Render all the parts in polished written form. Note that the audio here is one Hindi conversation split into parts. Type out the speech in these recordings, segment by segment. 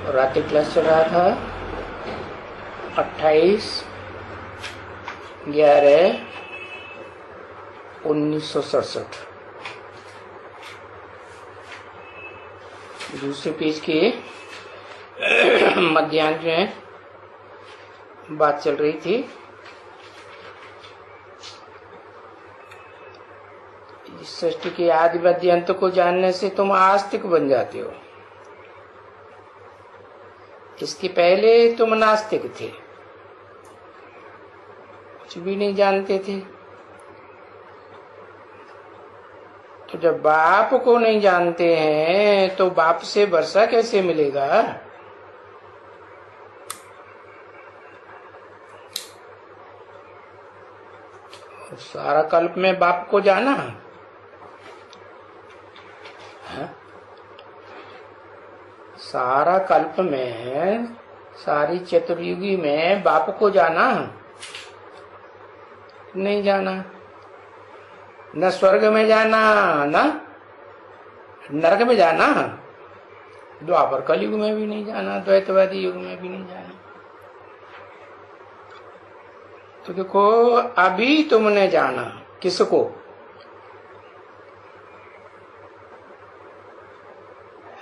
रात्रि क्लास चल रहा था 28/11/1967। दूसरे पेज के मध्यांश में बात चल रही थी। सृष्टि के आदि मध्य अंत को जानने से तुम आस्तिक बन जाते हो। इसके पहले तुम नास्तिक थे, कुछ भी नहीं जानते थे। तो जब बाप को नहीं जानते हैं तो बाप से वर्षा कैसे मिलेगा? सारा कल्प में बाप को जाना है? सारा कल्प में, सारी चतुर्युगी में बाप को जाना नहीं जाना। न स्वर्ग में जाना, न नरक में जाना, द्वापर कलयुग में भी नहीं जाना, द्वैतवादी युग में भी नहीं जाना। तो देखो, अभी तुमने जाना किसको?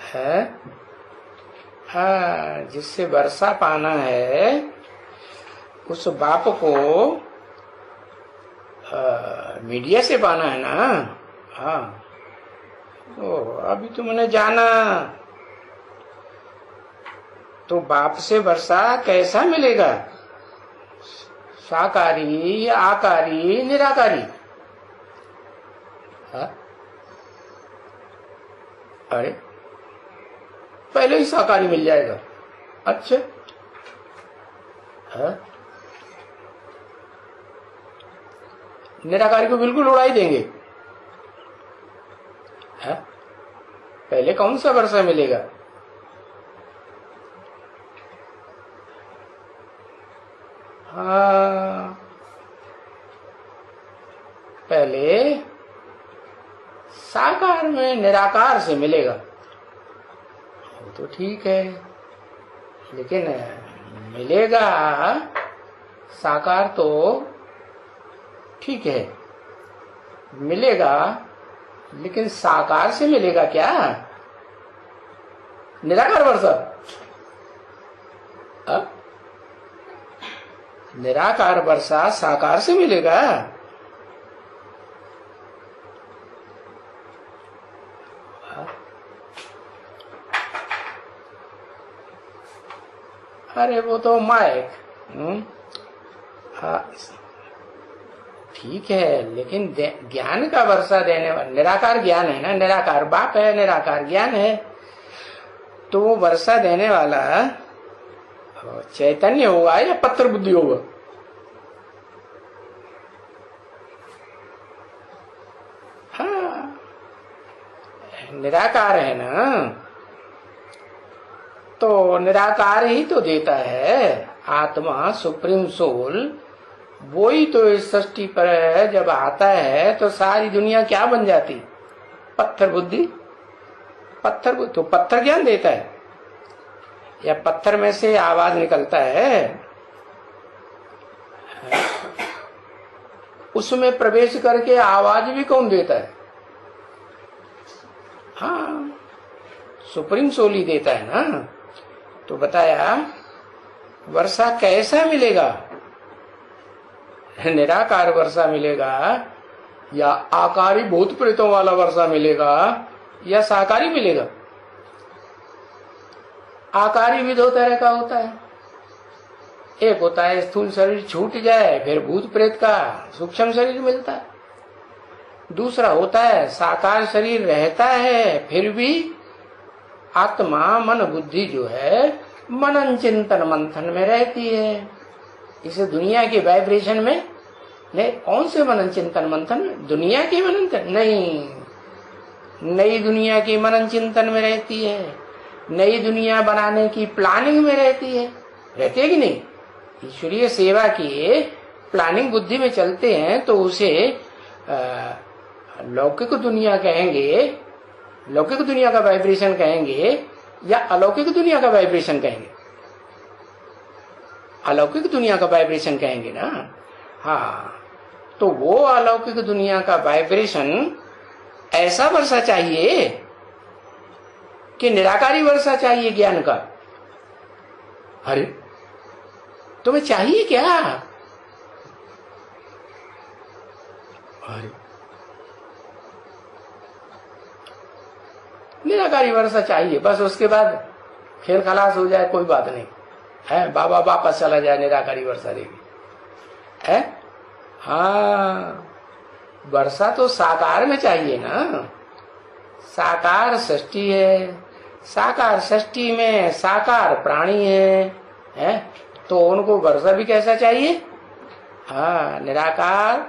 है जिससे वर्षा पाना है उस बाप को मीडिया से पाना है ना। हाँ, तो अभी तुमने जाना। तो बाप से वर्षा कैसा मिलेगा? साकारी, आकारी, निराकारी? अरे पहले ही साकारी मिल जाएगा। अच्छा, निराकारी को बिल्कुल उड़ा ही देंगे। पहले कौन सा वर्षा मिलेगा? पहले साकार में निराकार से मिलेगा। तो ठीक है, लेकिन मिलेगा साकार तो ठीक है, मिलेगा, लेकिन साकार से मिलेगा क्या? निराकार वर्षा? निराकार वर्षा साकार से मिलेगा? अरे वो तो माइक, ठीक है, लेकिन ज्ञान का वर्षा देने वाला निराकार ज्ञान है ना, निराकार बाप है, निराकार ज्ञान है। तो वो वर्षा देने वाला चैतन्य होगा या पत्थर बुद्धि होगा? हाँ, निराकार है ना, तो निराकार ही तो देता है। आत्मा, सुप्रीम सोल, वो ही तो इस सृष्टि पर जब आता है तो सारी दुनिया क्या बन जाती? पत्थर बुद्धि। पत्थर बुद्धि तो पत्थर ज्ञान देता है या पत्थर में से आवाज निकलता है? उसमें प्रवेश करके आवाज भी कौन देता है? हाँ, सुप्रीम सोल ही देता है ना। तो बताया वर्षा कैसा मिलेगा? निराकार वर्षा मिलेगा या आकारी भूत प्रेतों वाला वर्षा मिलेगा या साकारी मिलेगा? आकारी भी दो तरह का होता है। एक होता है स्थूल शरीर छूट जाए फिर भूत प्रेत का सूक्ष्म शरीर मिलता है। दूसरा होता है साकार शरीर रहता है फिर भी आत्मा मन बुद्धि जो है मनन चिंतन मंथन में रहती है। इसे दुनिया के वाइब्रेशन में नहीं। कौन से मनन चिंतन मंथन में? दुनिया की मनन नहीं, नई दुनिया की मनन चिंतन में रहती है, नई दुनिया बनाने की प्लानिंग में रहती है। रहती है कि नहीं? ईश्वरीय सेवा की प्लानिंग बुद्धि में चलते हैं तो उसे लौकिक दुनिया कहेंगे, लौकिक दुनिया का वाइब्रेशन कहेंगे या अलौकिक दुनिया का वाइब्रेशन कहेंगे? अलौकिक दुनिया का वाइब्रेशन कहेंगे ना। हाँ, तो वो अलौकिक दुनिया का वाइब्रेशन ऐसा वर्षा चाहिए कि निराकारी वर्षा चाहिए ज्ञान का? अरे तुम्हें चाहिए क्या? अरे निराकारी वर्षा चाहिए, बस उसके बाद खेल खलास हो जाए, कोई बात नहीं है, बाबा वापस चला जाए, निराकारी वर्षा देगी है। हाँ, वर्षा तो साकार में चाहिए ना। साकार सृष्टि है, साकार सृष्टि में साकार प्राणी है, तो उनको वर्षा भी कैसा चाहिए? हाँ, निराकार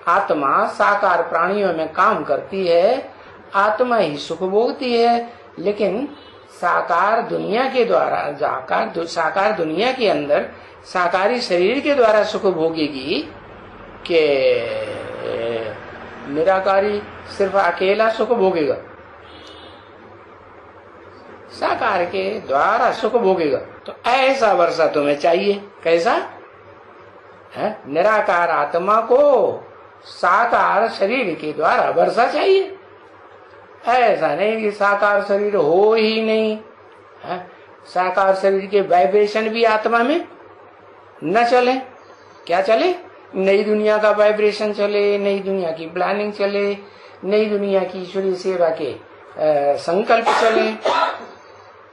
आत्मा साकार प्राणियों में काम करती है, आत्मा ही सुख भोगती है, लेकिन साकार दुनिया के द्वारा, साकार दुनिया के अंदर साकारी शरीर के द्वारा सुख भोगेगी कि निराकारी सिर्फ अकेला सुख भोगेगा? साकार के द्वारा सुख भोगेगा। तो ऐसा वर्षा तुम्हें चाहिए। कैसा है? निराकार आत्मा को साकार शरीर के द्वारा वर्षा चाहिए। ऐसा नहीं कि साकार शरीर हो ही नहीं है, साकार शरीर के वाइब्रेशन भी आत्मा में न चले। क्या चले? नई दुनिया का वाइब्रेशन चले, नई दुनिया की प्लानिंग चले, नई दुनिया की ईश्वरीय सेवा के संकल्प चले,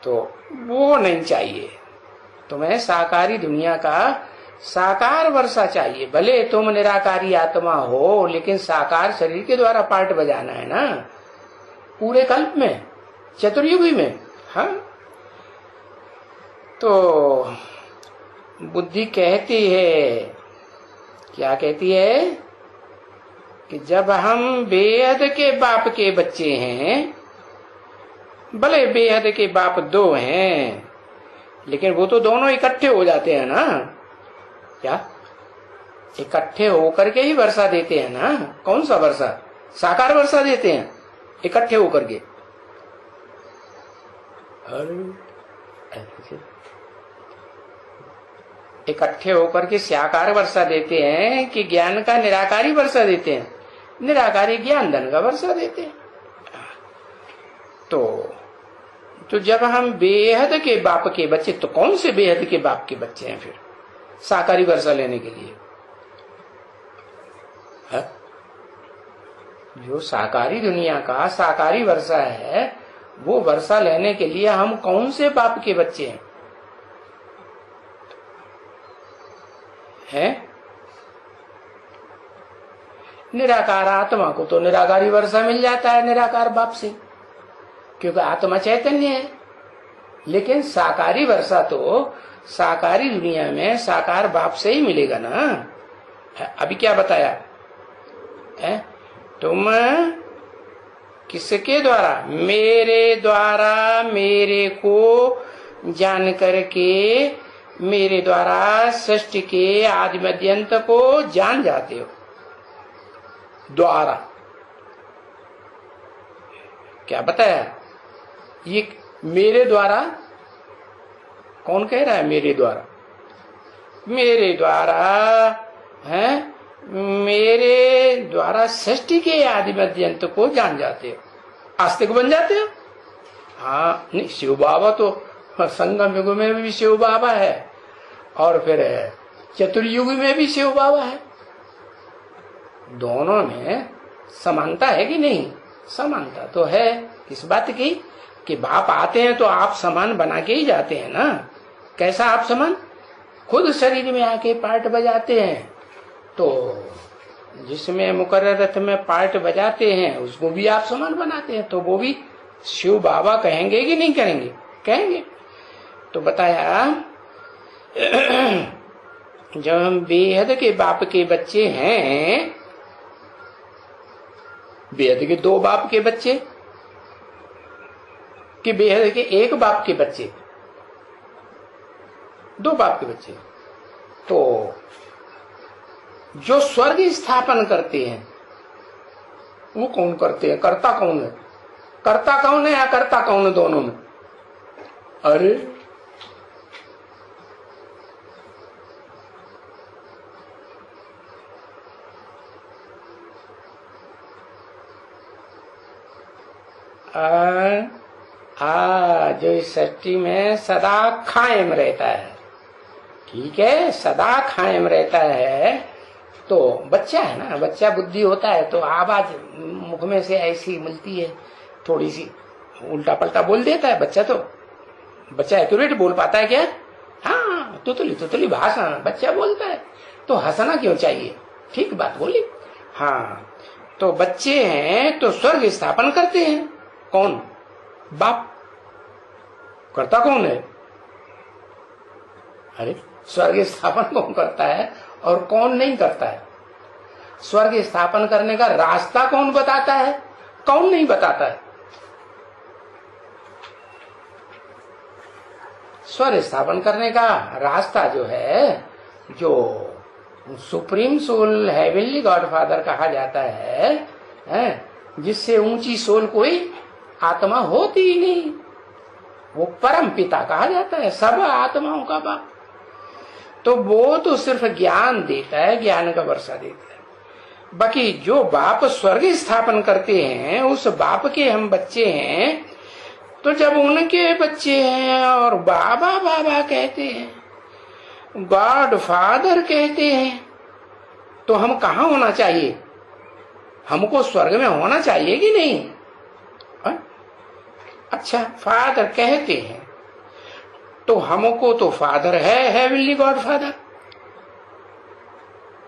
तो वो नहीं चाहिए। तुम्हें साकारी दुनिया का साकार वर्षा चाहिए। भले तुम निराकारी आत्मा हो, लेकिन साकार शरीर के द्वारा पार्ट बजाना है ना, पूरे कल्प में, चतुर्युगी में। हाँ, तो बुद्धि कहती है, क्या कहती है? कि जब हम बेहद के बाप के बच्चे हैं, भले बेहद के बाप दो हैं, लेकिन वो तो दोनों इकट्ठे हो जाते हैं ना। क्या? इकट्ठे होकर के ही वर्षा देते हैं ना। कौन सा वर्षा? साकार वर्षा देते हैं इकट्ठे होकर के। इकट्ठे होकर के साकार वर्षा देते हैं कि ज्ञान का निराकारी वर्षा देते हैं? निराकारी ज्ञान धन का वर्षा देते हैं। तो जब हम बेहद के बाप के बच्चे, तो कौन से बेहद के बाप के बच्चे हैं फिर साकारी वर्षा लेने के लिए? है? जो साकारी दुनिया का साकारी वर्षा है, वो वर्षा लेने के लिए हम कौन से बाप के बच्चे हैं? निराकार आत्मा को तो निराकारी वर्षा मिल जाता है निराकार बाप से, क्योंकि आत्मा चैतन्य है। लेकिन साकारी वर्षा तो साकारी दुनिया में साकार बाप से ही मिलेगा ना। अभी क्या बताया है? तुम किसके द्वारा? मेरे द्वारा मेरे को जान करके मेरे द्वारा सृष्टि के आदि मध्यंत को जान जाते हो। द्वारा क्या बताया? ये मेरे द्वारा कौन कह रहा है? मेरे द्वारा, मेरे द्वारा है, मेरे द्वारा सृष्टि के आदि मध्यंत को जान जाते हो, आस्तिक बन जाते हो। हाँ, नहीं, शिव बाबा तो संगम युग में भी शिव बाबा है, और फिर चतुर्युग में भी शिव बाबा है। दोनों में समानता है कि नहीं? समानता तो है। किस बात की? कि बाप आते हैं तो आप समान बना के ही जाते हैं ना। कैसा आप समान? खुद शरीर में आके पार्ट बजाते हैं, तो जिसमें मुकर्रर रथ में पार्ट बजाते हैं उसको भी आप समान बनाते हैं, तो वो भी शिव बाबा कहेंगे कि नहीं कहेंगे? कहेंगे। तो बताया जब हम बेहद के बाप के बच्चे हैं, बेहद के दो बाप के बच्चे कि बेहद के एक बाप के बच्चे? दो बाप के बच्चे। तो जो स्वर्ग स्थापन करते हैं वो कौन करते हैं? कर्ता कौन है? कर्ता कौन है या कर्ता कौन है? दोनों में अरे जो इस सृष्टि में सदा कायम रहता है, ठीक है, सदा कायम रहता है। तो बच्चा है ना, बच्चा बुद्धि होता है तो आवाज मुख में से ऐसी मिलती है, थोड़ी सी उल्टा पलटा बोल देता है बच्चा। तो बच्चा एक्यूरेट बोल पाता है क्या? हाँ, तुतली भाषा बच्चा बोलता है, तो हंसना क्यों चाहिए? ठीक बात बोली। हाँ, तो बच्चे हैं तो स्वर्ग स्थापन करते हैं। कौन? बाप। करता कौन है? अरे स्वर्ग स्थापन कौन करता है और कौन नहीं करता है? स्वर्ग स्थापन करने का रास्ता कौन बताता है, कौन नहीं बताता है? स्वर्ग स्थापन करने का रास्ता जो है, जो सुप्रीम सोल हेवनली गॉडफादर कहा जाता है, जिससे ऊंची सोल कोई आत्मा होती ही नहीं, वो परम पिता कहा जाता है, सब आत्माओं का बाप। तो वो तो सिर्फ ज्ञान देता है, ज्ञान का वर्षा देता है। बाकी जो बाप स्वर्ग स्थापन करते हैं, उस बाप के हम बच्चे हैं। तो जब उनके बच्चे हैं और बाबा बाबा कहते हैं, गॉड फादर कहते हैं, तो हम कहाँ होना चाहिए? हमको स्वर्ग में होना चाहिए कि नहीं? अच्छा, फादर कहते हैं तो हमको तो फादर है हेवनली गॉड फादर।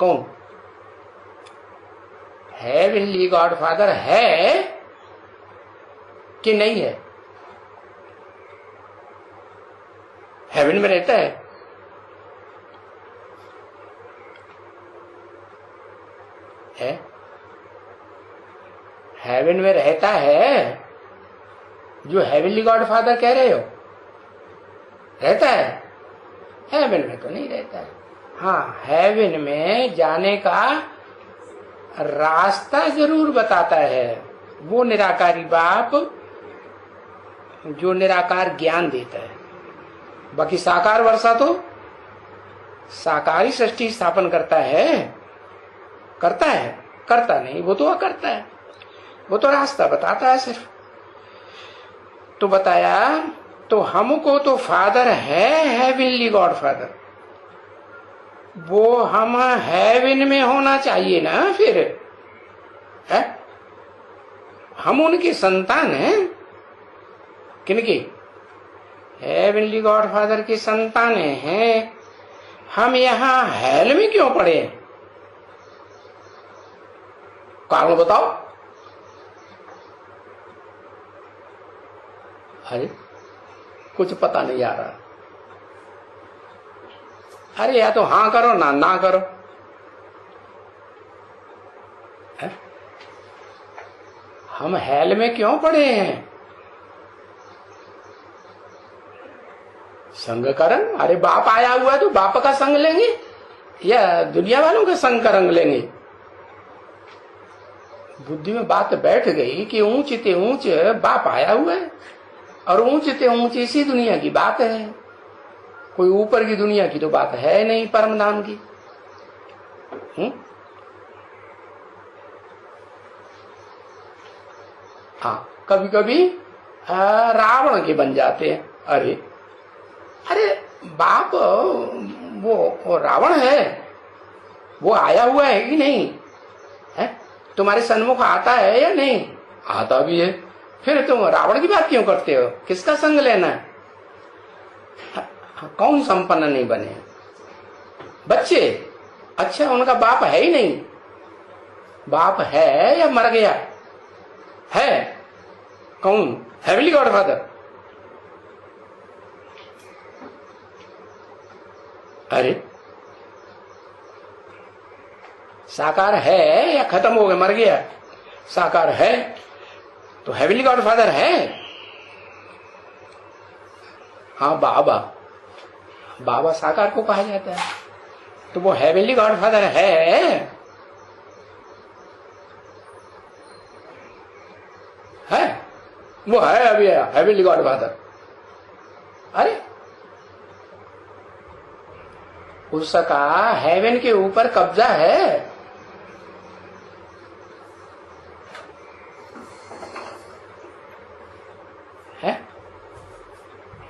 कौन? हेवनली गॉड फादर है कि नहीं है? हेवन में रहता है? हेवन में रहता है जो हेवनली गॉड फादर कह रहे हो? रहता है? हेवन में तो नहीं रहता है। हाँ, हेवन में जाने का रास्ता जरूर बताता है वो निराकारी बाप जो निराकार ज्ञान देता है। बाकी साकार वर्षा तो साकारी सृष्टि स्थापन करता है, करता नहीं, वो तो अकर्ता है, वो तो रास्ता बताता है सिर्फ। तो बताया, तो हमको तो फादर है हेवनली गॉड फादर, वो हम हेवन में होना चाहिए ना फिर है? हम उनकी संतान हैं। किनकी? हेवनली गॉड फादर की संतानें हैं। हम यहाँ हेल में क्यों पड़े? कारण बताओ। अरे कुछ पता नहीं आ रहा। अरे या तो हाँ करो ना करो। है? हम हेल में क्यों पड़े हैं? संग करंग। अरे बाप आया हुआ है तो बाप का संग लेंगे या दुनिया वालों का संग का रंग लेंगे? बुद्धि में बात बैठ गई कि ऊंच ते ऊंच बाप आया हुआ है और ऊंच ते ऊंच इसी दुनिया की बात है। कोई ऊपर की दुनिया की तो बात है नहीं, परम धाम की। हाँ, कभी कभी रावण के बन जाते हैं। अरे बाप वो रावण है, वो आया हुआ है कि नहीं है? तुम्हारे सन्मुख आता है या नहीं? आता भी है। फिर तुम रावण की बात क्यों करते हो? किसका संग लेना है? कौन संपन्न नहीं बने? बच्चे। अच्छा, उनका बाप है ही नहीं। बाप है या मर गया है? कौन? Heavenly God father. अरे साकार है या खत्म हो गया, मर गया? साकार है तो हेवनली गॉड फादर है। हाँ, बाबा साकार को कहा जाता है, तो वो हेवनली गॉड फादर है वो है अभी हेवनली गॉड फादर। अरे उसका हेवन के ऊपर कब्जा है।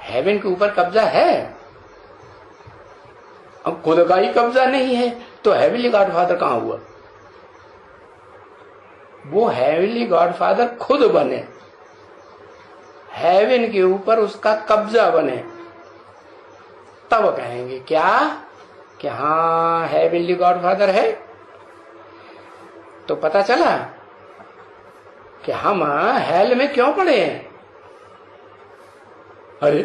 हेवन के ऊपर कब्जा है। अब खुद का ही कब्जा नहीं है तो हेवनली गॉडफादर कहां हुआ? वो हेवनली गॉडफादर खुद बने, हेवन के ऊपर उसका कब्जा बने, तब कहेंगे क्या कि हाँ हेवनली गॉडफादर है। तो पता चला कि हम हेल में क्यों पड़े हैं। अरे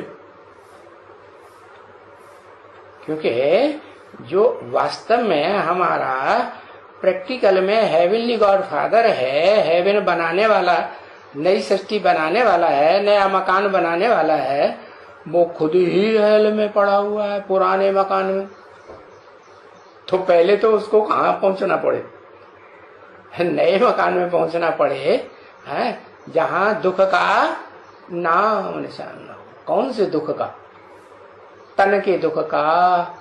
क्योंकि जो वास्तव में हमारा प्रैक्टिकल में हेवनली गॉडफादर है, हेवन बनाने वाला, नई सृष्टि बनाने वाला है, नया मकान बनाने वाला है, वो खुद ही हेल में पड़ा हुआ है पुराने मकान में। तो पहले तो उसको कहाँ पहुंचना पड़े? नए मकान में पहुंचना पड़े है, जहां दुख का नाम निशान न हो। कौन से दुख का? तन के दुख का,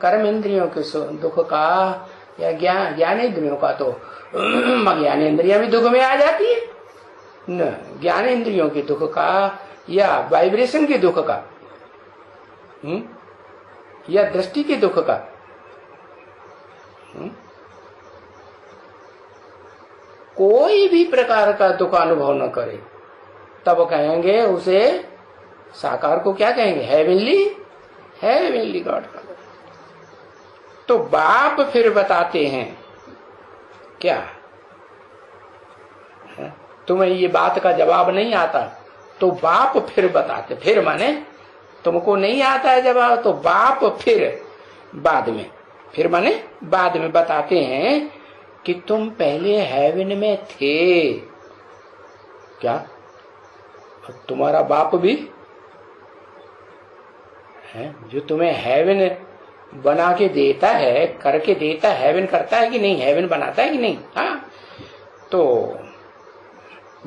कर्म इंद्रियों के दुख का, या ज्ञान इंद्रियों का? तो ज्ञान इंद्रियां भी दुख में आ जाती है न। ज्ञान इंद्रियों के दुख का या वाइब्रेशन के दुख का, या दृष्टि के दुख का? कोई भी प्रकार का दुख अनुभव न करे तब कहेंगे उसे, साकार को क्या कहेंगे? Heavenly God. तो बाप फिर बताते हैं क्या? तुम्हें ये बात का जवाब नहीं आता तो बाप फिर बताते, फिर माने तुमको नहीं आता है जवाब तो बाप फिर बाद में, फिर माने बाद में बताते हैं कि तुम पहले हेवन में थे क्या? तुम्हारा बाप भी है जो तुम्हें हेवन बना के देता है, करके देता है। हेवन करता है कि नहीं? हेवन बनाता है कि नहीं? हाँ, तो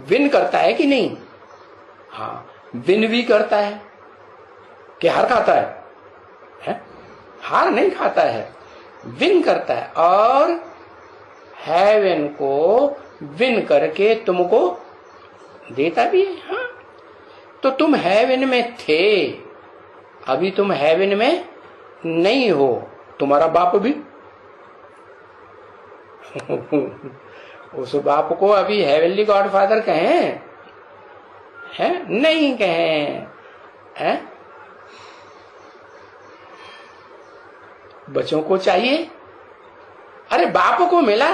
विन करता है कि नहीं? हाँ, विन भी करता है कि हार खाता है? हार नहीं खाता है, विन करता है, और हेवन को विन करके तुमको देता भी है। हाँ, तो तुम हेवन में थे, अभी तुम हेवन में नहीं हो। तुम्हारा बाप भी उस बाप को अभी हेवनली गॉडफादर कहें हैं? नहीं कहें हैं? बच्चों को चाहिए, अरे बाप को मिला,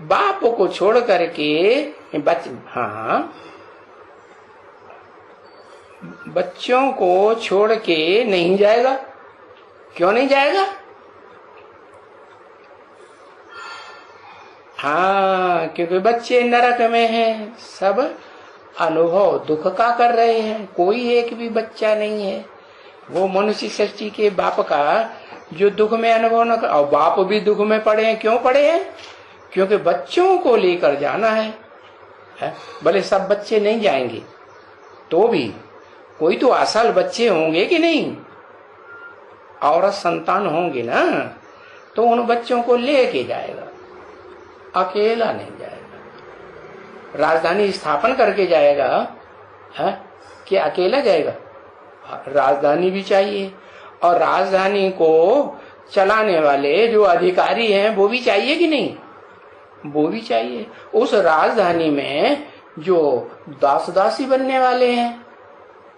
बाप को छोड़ करके बच्चों को छोड़ के नहीं जाएगा। क्यों नहीं जाएगा? हाँ, क्योंकि बच्चे नरक में हैं, सब अनुभव दुख का कर रहे हैं। कोई एक भी बच्चा नहीं है वो मनुष्य सृष्टि के बाप का जो दुख में अनुभव न कर। और बाप भी दुख में पड़े हैं। क्यों पड़े हैं? क्योंकि बच्चों को लेकर जाना है। भले सब बच्चे नहीं जाएंगे तो भी कोई तो असल बच्चे होंगे कि नहीं, औरत संतान होंगे ना, तो उन बच्चों को लेके जाएगा, अकेला नहीं जाएगा। राजधानी स्थापन करके जाएगा है कि अकेला जाएगा? राजधानी भी चाहिए, और राजधानी को चलाने वाले जो अधिकारी हैं वो भी चाहिए कि नहीं? वो भी चाहिए। उस राजधानी में जो दास दासी बनने वाले हैं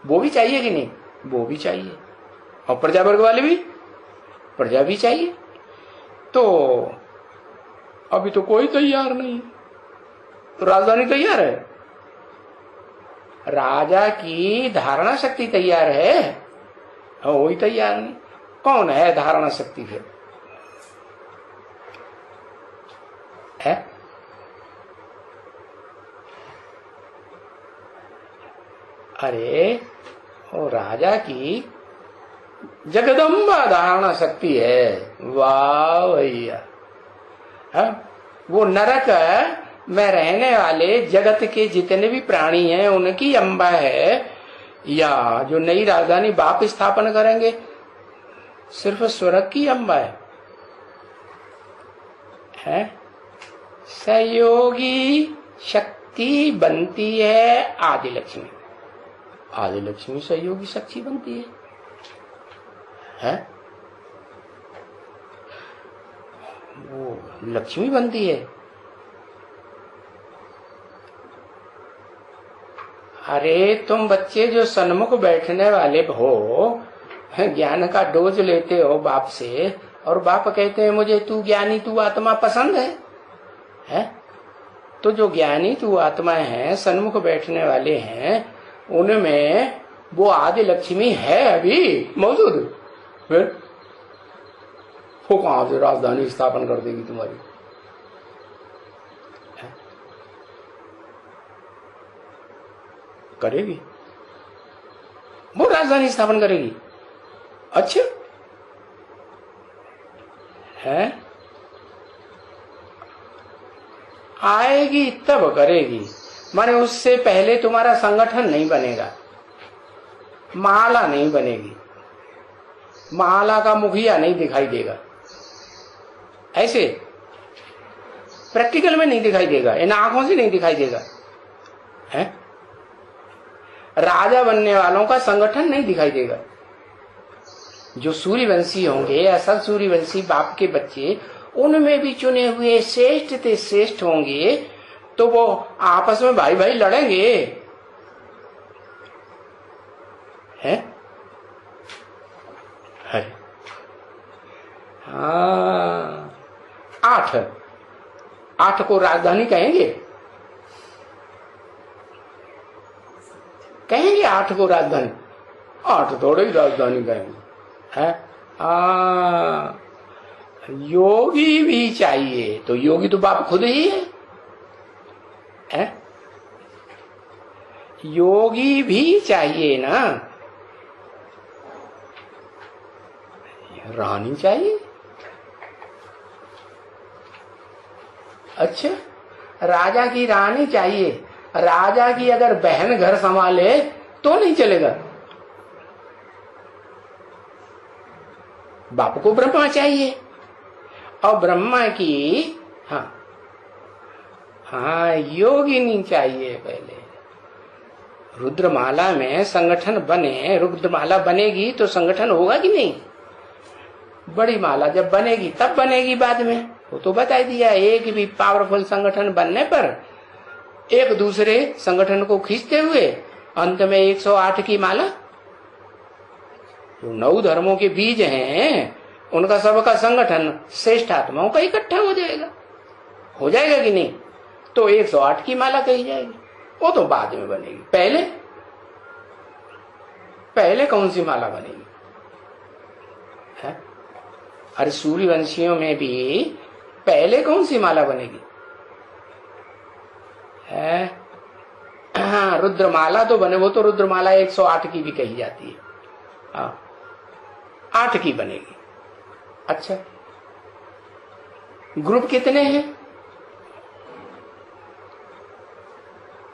वो भी चाहिए कि नहीं? वो भी चाहिए। और प्रजा वर्ग वाले भी, प्रजा भी चाहिए। तो अभी तो कोई तैयार नहीं। तो राजधानी तैयार है, राजा की धारणा शक्ति तैयार है, वही तैयार नहीं। कौन है धारणा शक्ति फिर? है अरे वो राजा की जगदम्बा धारणा शक्ति है। वाह भैया, वो नरक में रहने वाले जगत के जितने भी प्राणी हैं उनकी अम्बा है। या जो नई राजधानी बाप स्थापन करेंगे सिर्फ स्वर्ग की अंबा है? सहयोगी शक्ति बनती है आदि लक्ष्मी। आदि लक्ष्मी सहयोगी शक्ति बनती है? वो लक्ष्मी बनती है। अरे तुम बच्चे जो सन्मुख बैठने वाले हो, ज्ञान का डोज लेते हो बाप से, और बाप कहते हैं मुझे तू ज्ञानी तू आत्मा पसंद है? तो जो ज्ञानी तू आत्मा है, सन्मुख बैठने वाले हैं, उनमें वो आदि लक्ष्मी है अभी मौजूद। फिर वो कहां से राजधानी स्थापन कर देगी तुम्हारी? करेगी, वो राजधानी स्थापन करेगी। अच्छा है, आएगी तब करेगी, माने उससे पहले तुम्हारा संगठन नहीं बनेगा, माला नहीं बनेगी, माला का मुखिया नहीं दिखाई देगा। ऐसे प्रैक्टिकल में नहीं दिखाई देगा, इन आंखों से नहीं दिखाई देगा। है राजा बनने वालों का संगठन नहीं दिखाई देगा। जो सूर्यवंशी होंगे या सब सूर्यवंशी बाप के बच्चे, उनमें भी चुने हुए श्रेष्ठ ते श्रेष्ठ होंगे, तो वो आपस में भाई भाई लड़ेंगे। है? है। हाँ, 8 को राजधानी कहेंगे? कहेंगे 8 को राजधानी? 8 थोड़े ही राजधानी कहेंगे। है? योगी भी चाहिए, तो योगी तो बाप खुद ही है? योगी भी चाहिए ना, रानी चाहिए। अच्छा, राजा की रानी चाहिए। राजा की अगर बहन घर संभाले तो नहीं चलेगा। बाप को ब्रह्मा चाहिए, और ब्रह्मा की हाँ योगिनी चाहिए। पहले रुद्रमाला में संगठन बने, रुद्रमाला बनेगी तो संगठन होगा कि नहीं? बड़ी माला जब बनेगी तब बनेगी बाद में, वो तो बता दिया। एक भी पावरफुल संगठन बनने पर एक दूसरे संगठन को खींचते हुए अंत में 108 की माला, जो 9 धर्मों के बीज हैं, उनका सबका संगठन श्रेष्ठ आत्माओं का इकट्ठा हो जाएगा। हो जाएगा कि नहीं? तो 108 की माला कही जाएगी। वो तो बाद में बनेगी। पहले कौन सी माला बनेगी? है? अरे सूर्यवंशियों में भी पहले कौन सी माला बनेगी? है? हाँ, रुद्रमाला तो बने, वो तो रुद्रमाला 108 की भी कही जाती है। हाँ, 8 की बनेगी। अच्छा, ग्रुप कितने हैं?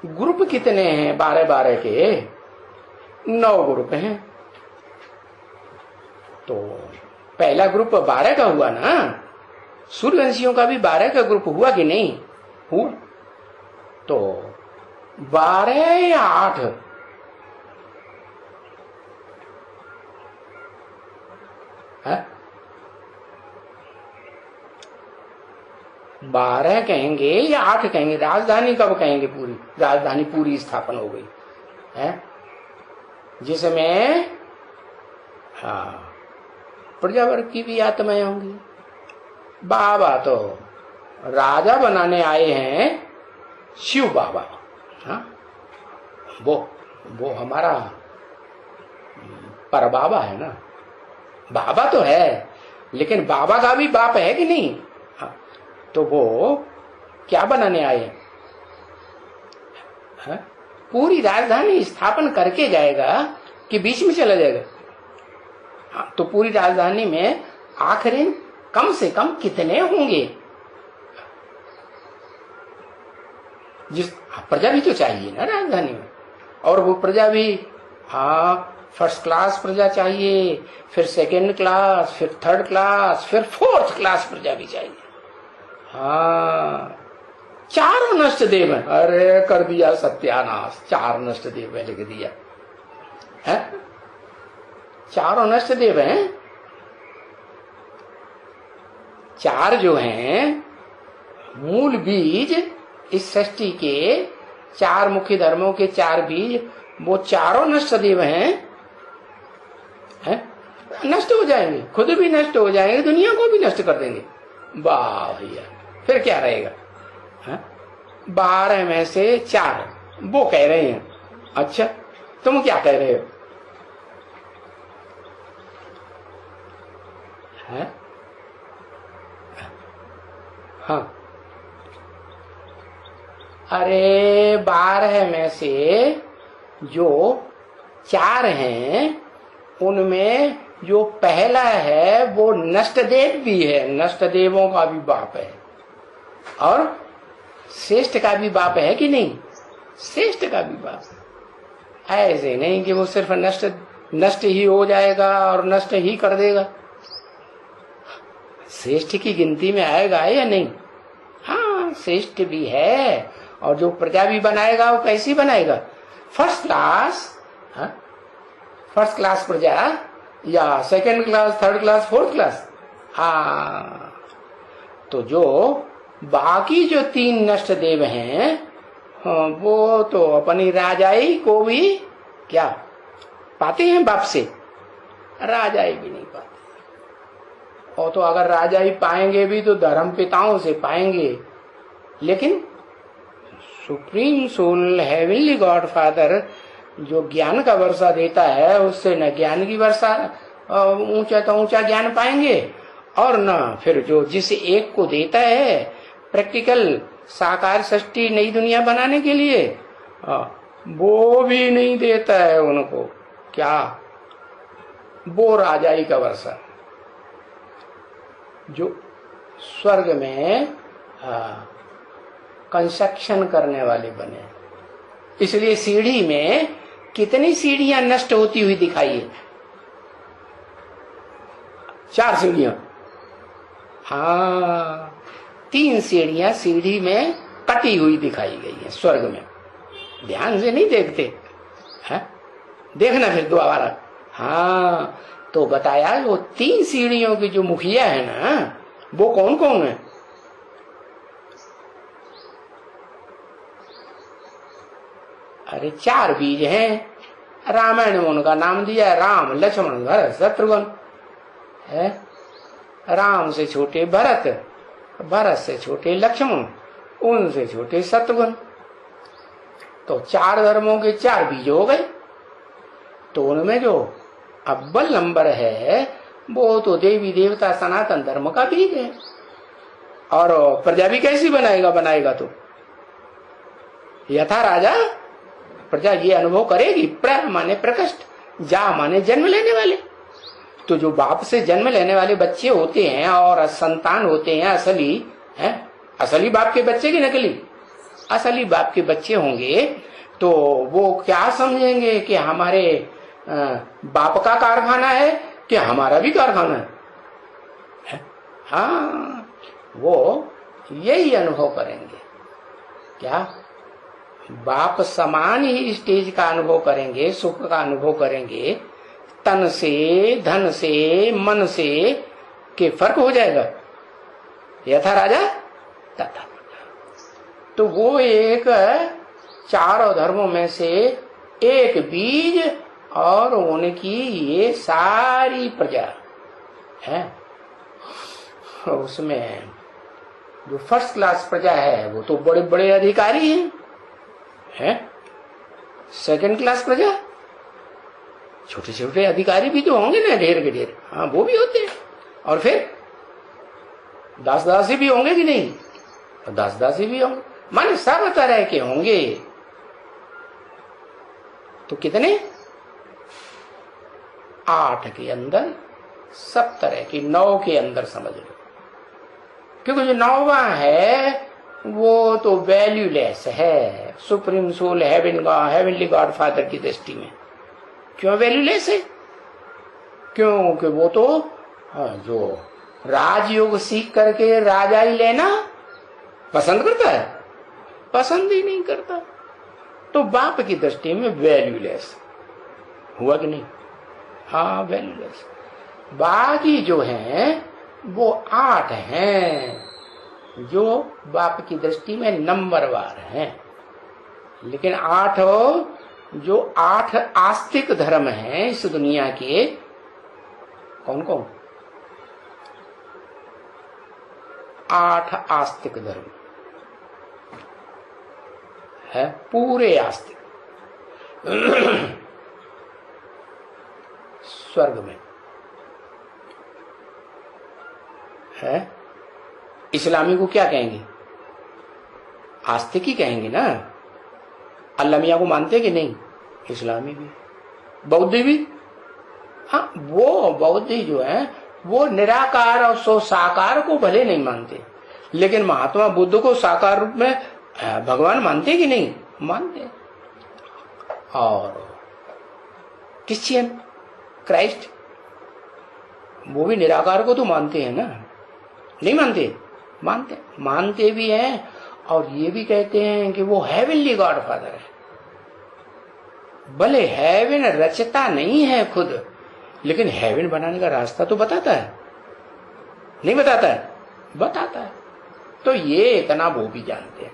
ग्रुप कितने हैं? 12 के 9 ग्रुप हैं। तो पहला ग्रुप 12 का हुआ ना, सूर्यवंशियों का भी 12 का ग्रुप हुआ कि नहीं हुआ? तो 12 या 8? है? 12 कहेंगे या 8 कहेंगे? राजधानी कब कहेंगे? पूरी राजधानी पूरी स्थापन हो गई है, जिसमें हाँ प्रजावर्ग की भी आत्माएं होंगी। बाबा तो राजा बनाने आए हैं, शिव बाबा। हाँ, वो हमारा पर बाबा है ना। बाबा तो है, लेकिन बाबा का भी बाप है कि नहीं? हाँ, तो वो क्या बनाने आए हैं? हाँ? पूरी राजधानी स्थापन करके जाएगा कि बीच में चला जाएगा? हाँ, तो पूरी राजधानी में आखिरी कम से कम कितने होंगे? जिस प्रजा भी तो चाहिए ना राजधानी में, और वो प्रजा भी हाँ, फर्स्ट क्लास प्रजा चाहिए, फिर सेकेंड क्लास, फिर थर्ड क्लास, फिर फोर्थ क्लास प्रजा भी चाहिए। हाँ, चारों नष्ट देव हैं। अरे कर दिया सत्यानाश, 4 नष्ट देव है लिख दिया है। चारों नष्ट देव हैं। 4 जो हैं मूल बीज इस सृष्टि के, 4 मुख्य धर्मों के 4 बीज, वो चारों नष्ट देव हैं। नष्ट हो जाएंगे, खुद भी नष्ट हो जाएंगे, दुनिया को भी नष्ट कर देंगे। वाह भैया, फिर क्या रहेगा? 12 में से 4 वो कह रहे हैं। अच्छा, तुम क्या कह रहे हो? हाँ, अरे 12 में से जो 4 हैं उनमें जो पहला है वो नष्ट देव भी है, नष्ट देवों का भी बाप है, और श्रेष्ठ का भी बाप है कि नहीं? श्रेष्ठ का भी बाप है। ऐसे नहीं कि वो सिर्फ नष्ट ही हो जाएगा और नष्ट ही कर देगा। श्रेष्ठ की गिनती में आएगा या नहीं? हाँ, श्रेष्ठ भी है, और जो प्रजा भी बनाएगा वो कैसी बनाएगा? First class. फर्स्ट क्लास प्रजा या second class, third class, fourth class? हाँ, तो जो बाकी जो 3 नष्ट देव हैं, वो तो अपनी राजाई को भी क्या पाते हैं बाप से? राजाई भी नहीं पाते। और तो अगर राजाई पाएंगे भी तो धर्म पिताओं से पाएंगे, लेकिन supreme soul heavenly God father जो ज्ञान का वर्षा देता है, उससे न ज्ञान की वर्षा, ऊंचा तो ऊंचा ज्ञान पाएंगे, और न फिर जो जिस एक को देता है प्रैक्टिकल साकार सृष्टि नई दुनिया बनाने के लिए, वो भी नहीं देता है उनको। क्या? वो राजाई का वर्षा जो स्वर्ग में कंस्ट्रक्शन करने वाले बने। इसलिए सीढ़ी में कितनी सीढ़ियां नष्ट होती हुई दिखाई है? 4 सीढ़ियां। हाँ, 3 सीढ़ियां सीढ़ी में कटी हुई दिखाई गई है स्वर्ग में। ध्यान से नहीं देखते है? देखना फिर दोबारा। हाँ, तो बताया वो 3 सीढ़ियों की जो मुखिया है ना, वो कौन कौन है? अरे 4 बीज हैं। रामायण में उनका नाम दिया है, राम, लक्ष्मण, भरत, शत्रुघ्न है। राम से छोटे भरत, भरत से छोटे लक्ष्मण, उनसे छोटे शत्रुघ्न। तो 4 धर्मों के 4 बीज हो गए। तो उनमें जो अव्वल नंबर है वो तो देवी देवता सनातन धर्म का बीज है। और प्रजा भी कैसी बनाएगा तो यथा राजा प्रजा ये अनुभव करेगी। प्र माने प्रकृष्ट, जा माने जन्म लेने वाले। तो जो बाप से जन्म लेने वाले बच्चे होते हैं और संतान होते हैं असली, है असली बाप के बच्चे की नकली? असली बाप के बच्चे होंगे तो वो क्या समझेंगे कि हमारे बाप का कारखाना है कि हमारा भी कारखाना है? हाँ, वो यही अनुभव करेंगे। क्या? बाप समान ही स्टेज का अनुभव करेंगे, सुख का अनुभव करेंगे। तन से, धन से, मन से के फर्क हो जाएगा। यथा राजा तथा। तो वो एक 4 धर्मों में से एक बीज, और उनकी ये सारी प्रजा है। उसमें जो फर्स्ट क्लास प्रजा है वो तो बड़े बड़े अधिकारी हैं। सेकंड क्लास प्रजा छोटे छोटे अधिकारी भी तो होंगे ना, ढेर के ढेर। हाँ, वो भी होते हैं। और फिर दास दासी भी होंगे कि नहीं? दास दासी भी होंगे, माने सब तरह के होंगे। तो कितने? 8 के अंदर सब तरह की, 9 के अंदर समझ लो। क्योंकि जो 9वां है वो तो वैल्यूलेस है supreme soul heavenly God father की दृष्टि में। क्यों वैल्यूलेस है? क्योंकि वो तो जो राजयोग सीख करके राजा ही लेना पसंद करता है, पसंद ही नहीं करता। तो बाप की दृष्टि में वैल्यूलेस हुआ कि नहीं? हाँ, वैल्यूलेस। बाकी जो हैं वो 8 हैं जो बाप की दृष्टि में नंबरवार हैं। लेकिन 8 जो 8 आस्तिक धर्म हैं इस दुनिया के, कौन कौन? 8 आस्तिक धर्म है, पूरे आस्तिक स्वर्ग में है। इस्लामी को क्या कहेंगे? आस्तिक ही कहेंगे ना। अल्लाह मियां को मानते कि नहीं? इस्लामी भी, बौद्धी भी। हाँ, वो बौद्धी जो है वो निराकार और सो साकार को भले नहीं मानते, लेकिन महात्मा बुद्ध को साकार रूप में भगवान मानते कि नहीं? मानते। और क्रिश्चियन क्राइस्ट, वो भी निराकार को तो मानते हैं ना, नहीं मानते? मानते, मानते भी हैं। और ये भी कहते हैं कि वो हेवनली गॉड फादर है। भले हेवन रचता नहीं है खुद, लेकिन हेवन बनाने का रास्ता तो बताता है, नहीं बताता है? बताता है। तो ये इतना वो भी जानते हैं।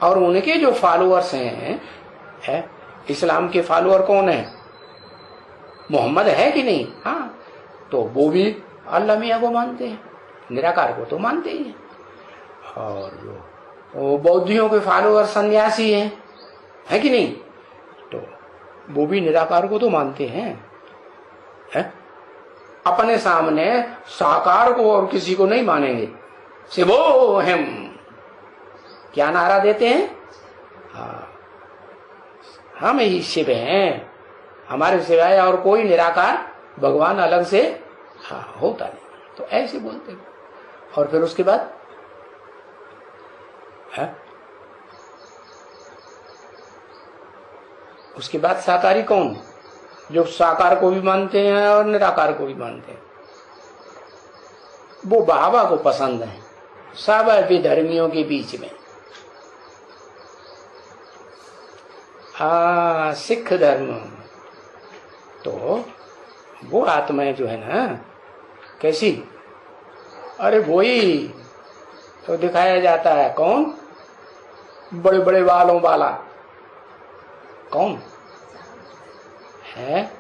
और उनके जो फॉलोअर्स हैं, इस्लाम के फॉलोअर कौन है? मोहम्मद है कि नहीं? हाँ, तो वो भी अल्लाह मियां को मानते हैं, निराकार को तो मानते ही हैं। और जो बौद्धियों के फॉलोअर सन्यासी हैं, है कि नहीं? तो वो भी निराकार को तो मानते हैं, है? अपने सामने साकार को और किसी को नहीं मानेंगे। शिवो हम क्या नारा देते हैं? हाँ, हम ही शिव हैं, हमारे सिवाय और कोई निराकार भगवान अलग से होता नहीं। तो ऐसे बोलते हैं। और फिर उसके बाद है? उसके बाद साकारी कौन? जो साकार को भी मानते हैं और निराकार को भी मानते हैं। वो बाबा को पसंद है सब विधर्मियों के बीच में। सिख धर्म तो वो आत्माएं जो है ना, कैसी? अरे वही तो दिखाया जाता है। कौन? बड़े बड़े बालों वाला कौन है?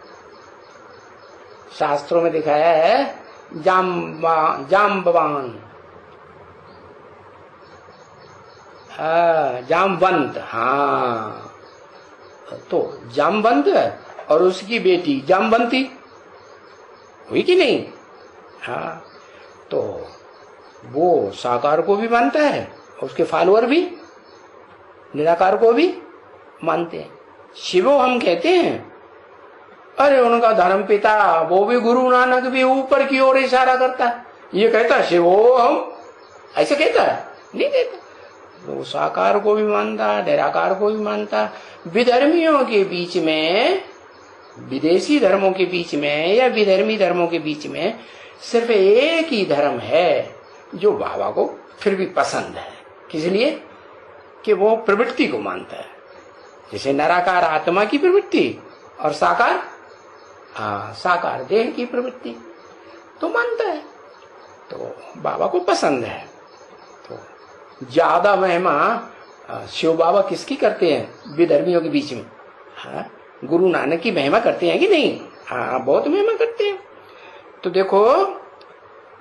शास्त्रों में दिखाया है जाम्बवान, जामवंत। हाँ, तो जामवंत और उसकी बेटी जामवंती हुई कि नहीं? हाँ, तो वो साकार को भी मानता है, उसके फॉलोअर भी निराकार को भी मानते हैं। शिवो हम कहते हैं। अरे उनका धर्म पिता वो भी गुरु नानक भी ऊपर की ओर इशारा करता है। ये कहता है शिवो हम, ऐसे कहता है? नहीं कहता। वो साकार को भी मानता, निराकार को भी मानता। विधर्मियों के बीच में, विदेशी धर्मों के बीच में या विधर्मी धर्मों के बीच में सिर्फ एक ही धर्म है जो बाबा को फिर भी पसंद है। किस लिए? कि वो प्रवृत्ति को मानता है। जैसे निराकार आत्मा की प्रवृत्ति और साकार साकार देह की प्रवृत्ति तो मानता है, तो बाबा को पसंद है। तो ज्यादा महिमा शिव बाबा किसकी करते हैं विधर्मियों के बीच में? हाँ, गुरु नानक की महिमा करते हैं कि नहीं? हाँ, बहुत महिमा करते हैं। तो देखो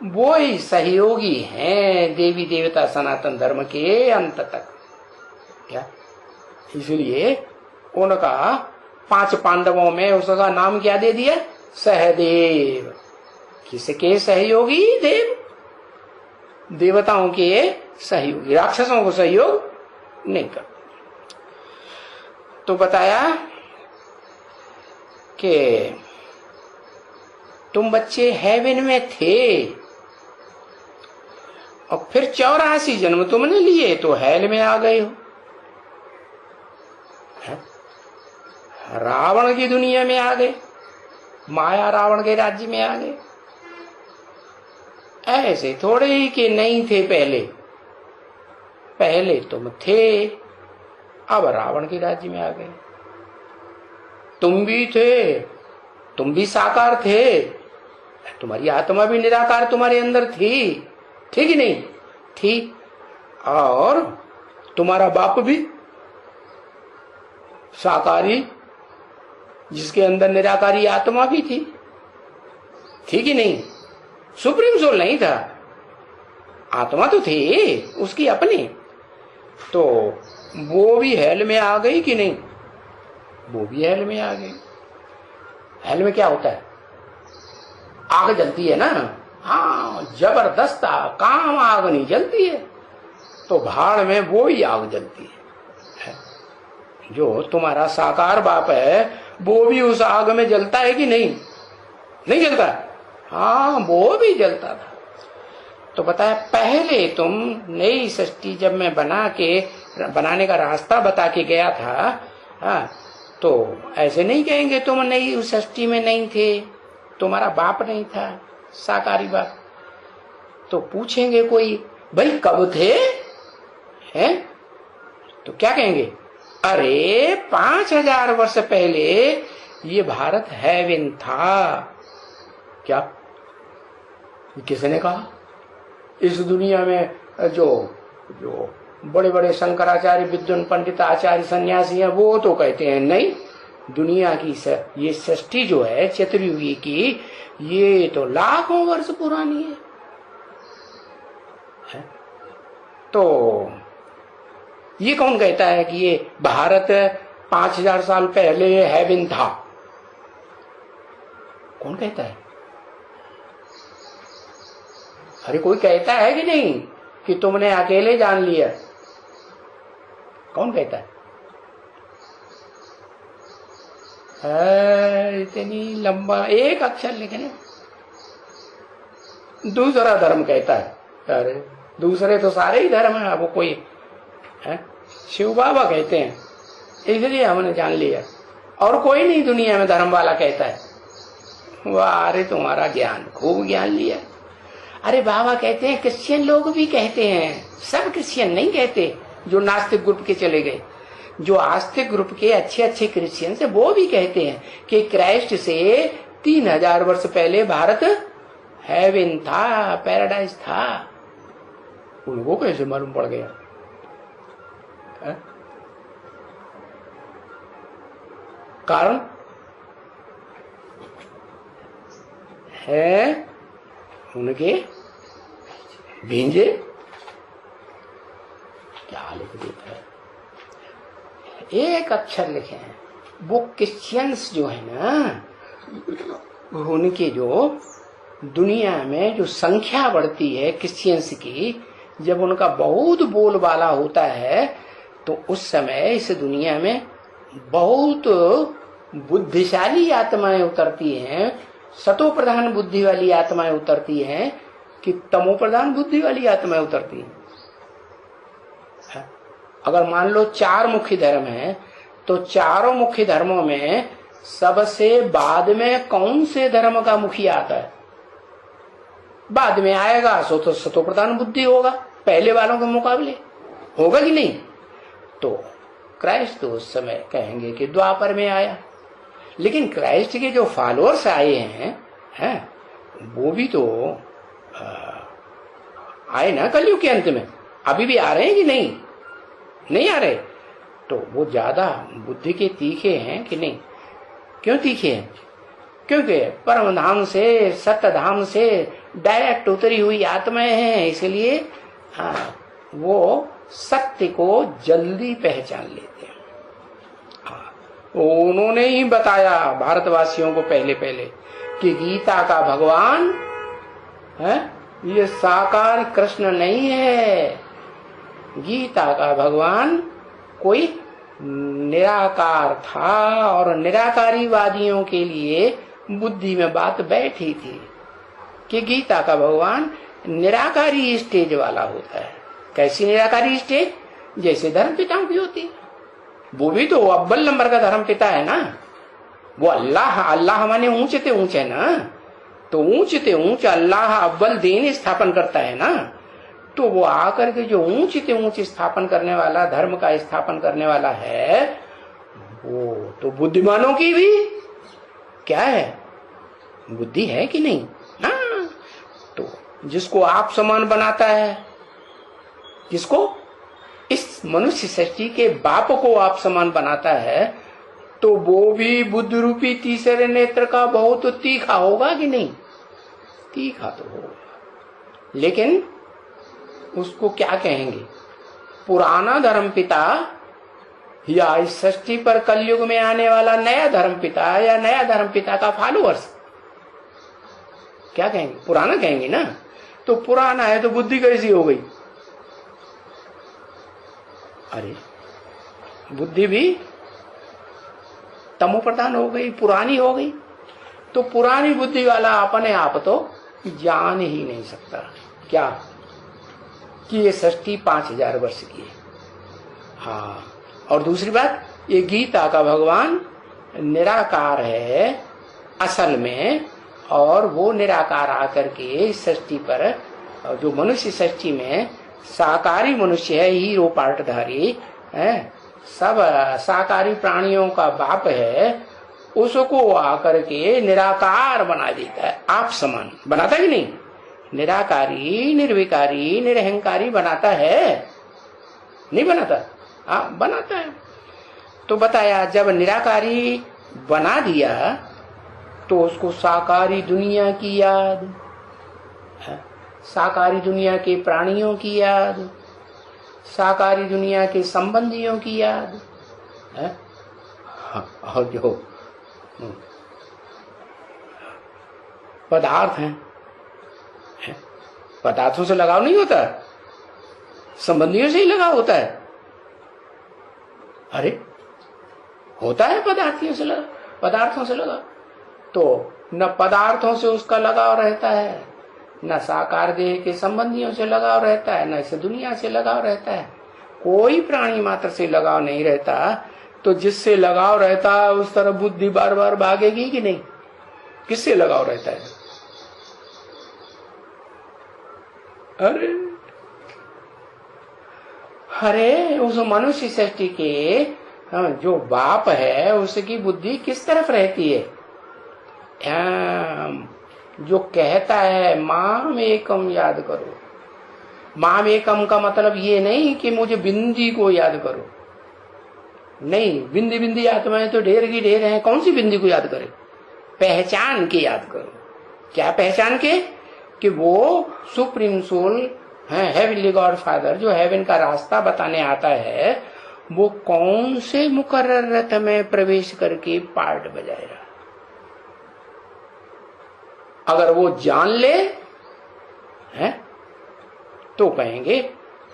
वो ही सहयोगी हैं देवी देवता सनातन धर्म के अंत तक। क्या? इसलिए उनका 5 पांडवों में उसका नाम क्या दे दिया? सहदेव। किसके सहयोगी? देव, देवताओं के सहयोगी, राक्षसों को सहयोग नहीं कर। तो बताया कि तुम बच्चे हेवन में थे और फिर 84 जन्म तुमने लिए तो हेल में आ गए हो। रावण की दुनिया में आ गए, माया रावण के राज्य में आ गए। ऐसे थोड़े ही कि नहीं थे पहले, पहले तुम थे, अब रावण के राज्य में आ गए। तुम भी थे, तुम भी साकार थे, तुम्हारी आत्मा भी निराकार तुम्हारे अंदर थी कि नहीं थी, और तुम्हारा बाप भी साकारी, जिसके अंदर निराकारी आत्मा भी थी कि नहीं। सुप्रीम सोल नहीं था, आत्मा तो थी उसकी अपनी। तो वो भी हेल में आ गई कि नहीं, वो भी हेल में आ गई। हेल में क्या होता है, आग जलती है ना, हाँ जबरदस्त काम आग नहीं जलती है, तो भाड़ में वो ही आग जलती है। जो तुम्हारा साकार बाप है वो भी उस आग में जलता है कि नहीं, नहीं जलता, हाँ वो भी जलता था। तो बताया पहले तुम नई सृष्टि जब मैं बनाने का रास्ता बता के गया था, हाँ, तो ऐसे नहीं कहेंगे तुम नई उस सृष्टि में नहीं थे, तुम्हारा बाप नहीं था साकारी बाप। तो पूछेंगे कोई भाई कब थे, हैं? तो क्या कहेंगे, अरे 5000 वर्ष पहले ये भारत हेवन था। क्या किसने कहा? इस दुनिया में जो बड़े बड़े शंकराचार्य, विद्वान, पंडित, आचार्य, सन्यासी हैं, वो तो कहते हैं नहीं, दुनिया की ये सृष्टि जो है चतुर्युगी की, ये तो लाखों वर्ष पुरानी है। तो ये कौन कहता है कि ये भारत 5000 साल पहले हेवन था? कौन कहता है? अरे कोई कहता है कि नहीं कि तुमने अकेले जान लिया? कौन कहता है? इतनी लंबा एक अक्षर लिखने। दूसरा धर्म कहता है, अरे दूसरे तो सारे ही धर्म है, वो कोई है? शिव बाबा कहते हैं, इसलिए हमने जान लिया, और कोई नहीं दुनिया में धर्म वाला कहता है। वाह, अरे तुम्हारा ज्ञान, खूब ज्ञान लिया। अरे बाबा कहते हैं, क्रिश्चियन लोग भी कहते हैं, सब क्रिश्चियन नहीं कहते जो नास्तिक ग्रुप के चले गए, जो आस्तिक ग्रुप के अच्छे अच्छे क्रिश्चियन से वो भी कहते हैं कि क्राइस्ट से 3000 वर्ष पहले भारत हेवन था, पैराडाइज था। उनको कैसे मालूम पड़ गया? कारण है उनके भेंजे। क्या लिख देता है? एक अक्षर लिखे हैं। वो क्रिश्चियंस जो है ना, उनके जो दुनिया में जो संख्या बढ़ती है क्रिश्चियंस की, जब उनका बहुत बोलबाला होता है तो उस समय इस दुनिया में बहुत बुद्धिशाली आत्माएं उतरती हैं, सतो प्रधान बुद्धि वाली आत्माएं उतरती हैं कि तमो प्रधान बुद्धि वाली आत्माएं उतरती हैं। अगर मान लो 4 मुख्य धर्म है, तो चारों मुख्य धर्मों में सबसे बाद में कौन से धर्म का मुखिया आता है? बाद में आएगा सो तो सतो प्रधान बुद्धि होगा, पहले वालों के मुकाबले होगा कि नहीं? तो क्राइस्ट तो उस समय कहेंगे कि द्वापर में आया, लेकिन क्राइस्ट के जो फॉलोअर्स आए हैं, वो भी तो आए ना कलयुग के अंत में, अभी भी आ रहे हैं कि नहीं? नहीं आ रहे। तो वो ज्यादा बुद्धि के तीखे हैं कि नहीं? क्यों तीखे हैं? क्योंकि परम धाम से, सत्य धाम से डायरेक्ट उतरी हुई आत्माएं हैं, इसलिए वो सत्य को जल्दी पहचान लेते हैं। उन्होंने ही बताया भारतवासियों को पहले कि गीता का भगवान है, ये साकार कृष्ण नहीं है, गीता का भगवान कोई निराकार था, और निराकारीवादियों के लिए बुद्धि में बात बैठी थी कि गीता का भगवान निराकारी स्टेज वाला होता है। कैसी निराकारी स्टेज? जैसे धर्म पिताओं की होती है। वो भी तो अव्वल नंबर का धर्म पिता है ना, वो अल्लाह, अल्लाह माने ऊंचे ते ऊंचे ना, तो ऊंचे ते ऊंचे अल्लाह अव्वल दिन स्थापन करता है ना, तो वो आकर के जो ऊंचे ते ऊंचे स्थापन करने वाला, धर्म का स्थापन करने वाला है, वो तो बुद्धिमानों की भी क्या है, बुद्धि है कि नहीं। हाँ, तो जिसको आप समान बनाता है, जिसको इस मनुष्य सृष्टि के बाप को आप समान बनाता है, तो वो भी बुद्ध रूपी तीसरे नेत्र का बहुत तीखा होगा कि नहीं, तीखा तो होगा, लेकिन उसको क्या कहेंगे, पुराना धर्मपिता या इस सृष्टि पर कलयुग में आने वाला नया धर्मपिता या नया धर्मपिता का फॉलोअर्स, क्या कहेंगे, पुराना कहेंगे ना। तो पुराना है तो बुद्धि कैसी हो गई, अरे बुद्धि भी तमो प्रधान हो गई, पुरानी हो गई। तो पुरानी बुद्धि वाला अपने आप तो जान ही नहीं सकता क्या कि ये सृष्टि 5000 वर्ष की है। हाँ, और दूसरी बात, ये गीता का भगवान निराकार है असल में, और वो निराकार आकर के इस सृष्टि पर, जो मनुष्य सृष्टि में साकारी मनुष्य है, हीरो पार्टधारी है, सब साकारी प्राणियों का बाप है, उसको आकर के निराकार बना देता है, आप समान बनाता कि नहीं, निराकारी निर्विकारी निरहंकारी बनाता है, नहीं बनाता, हाँ बनाता है। तो बताया जब निराकारी बना दिया तो उसको साकारी दुनिया की याद, साकारी दुनिया के प्राणियों की याद, साकारी दुनिया के संबंधियों की याद है, और जो पदार्थ हैं, पदार्थों से लगाव नहीं होता, संबंधियों से ही लगाव होता है। अरे होता है पदार्थों से लगाव, पदार्थों से लगाव, तो न पदार्थों से उसका लगाव रहता है, न साकार देह के संबंधियों से लगाव रहता है, न इस दुनिया से लगाव रहता है, कोई प्राणी मात्र से लगाव नहीं रहता। तो जिससे लगाव रहता है उस तरफ बुद्धि बार बार भागेगी कि नहीं, किससे लगाव रहता है, अरे उस मनुष्य सृष्टि के जो बाप है उसकी बुद्धि किस तरफ रहती है, जो कहता है माम एकम याद करो। माम एकम का मतलब ये नहीं कि मुझे बिंदी को याद करो, नहीं, बिंदी बिंदी आत्माएं तो ढेर की ढेर हैं, कौन सी बिंदी को याद करे, पहचान के याद करो। क्या पहचान के, कि वो सुप्रीम सोल है, हेवनली गॉड फादर, जो हेवन का रास्ता बताने आता है, वो कौन से मुकर्रर रथ में प्रवेश करके पार्ट बजाएगा। अगर वो जान ले है तो कहेंगे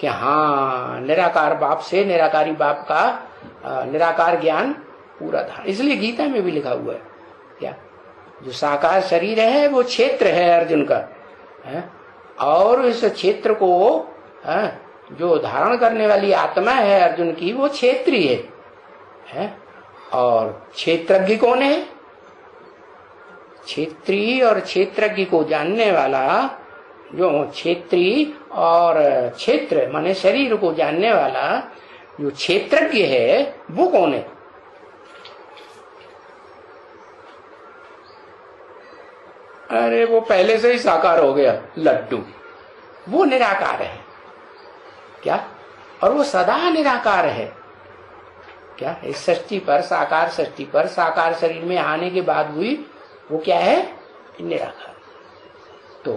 कि हाँ, निराकार बाप से निराकारी बाप का निराकार ज्ञान पूरा था। इसलिए गीता में भी लिखा हुआ है क्या, जो साकार शरीर है वो क्षेत्र है अर्जुन का है, और इस क्षेत्र को जो धारण करने वाली आत्मा है अर्जुन की वो क्षेत्री है। और क्षेत्रज्ञ कौन है, क्षेत्री और क्षेत्रज्ञ को जानने वाला, जो क्षेत्री और क्षेत्र माने शरीर को जानने वाला जो क्षेत्रज्ञ है वो कौन है, अरे वो पहले से ही साकार हो गया लड्डू, वो निराकार है क्या, और वो सदा निराकार है क्या। इस सृष्टि पर, साकार सृष्टि पर साकार शरीर में आने के बाद भी वो क्या है, निराकार। तो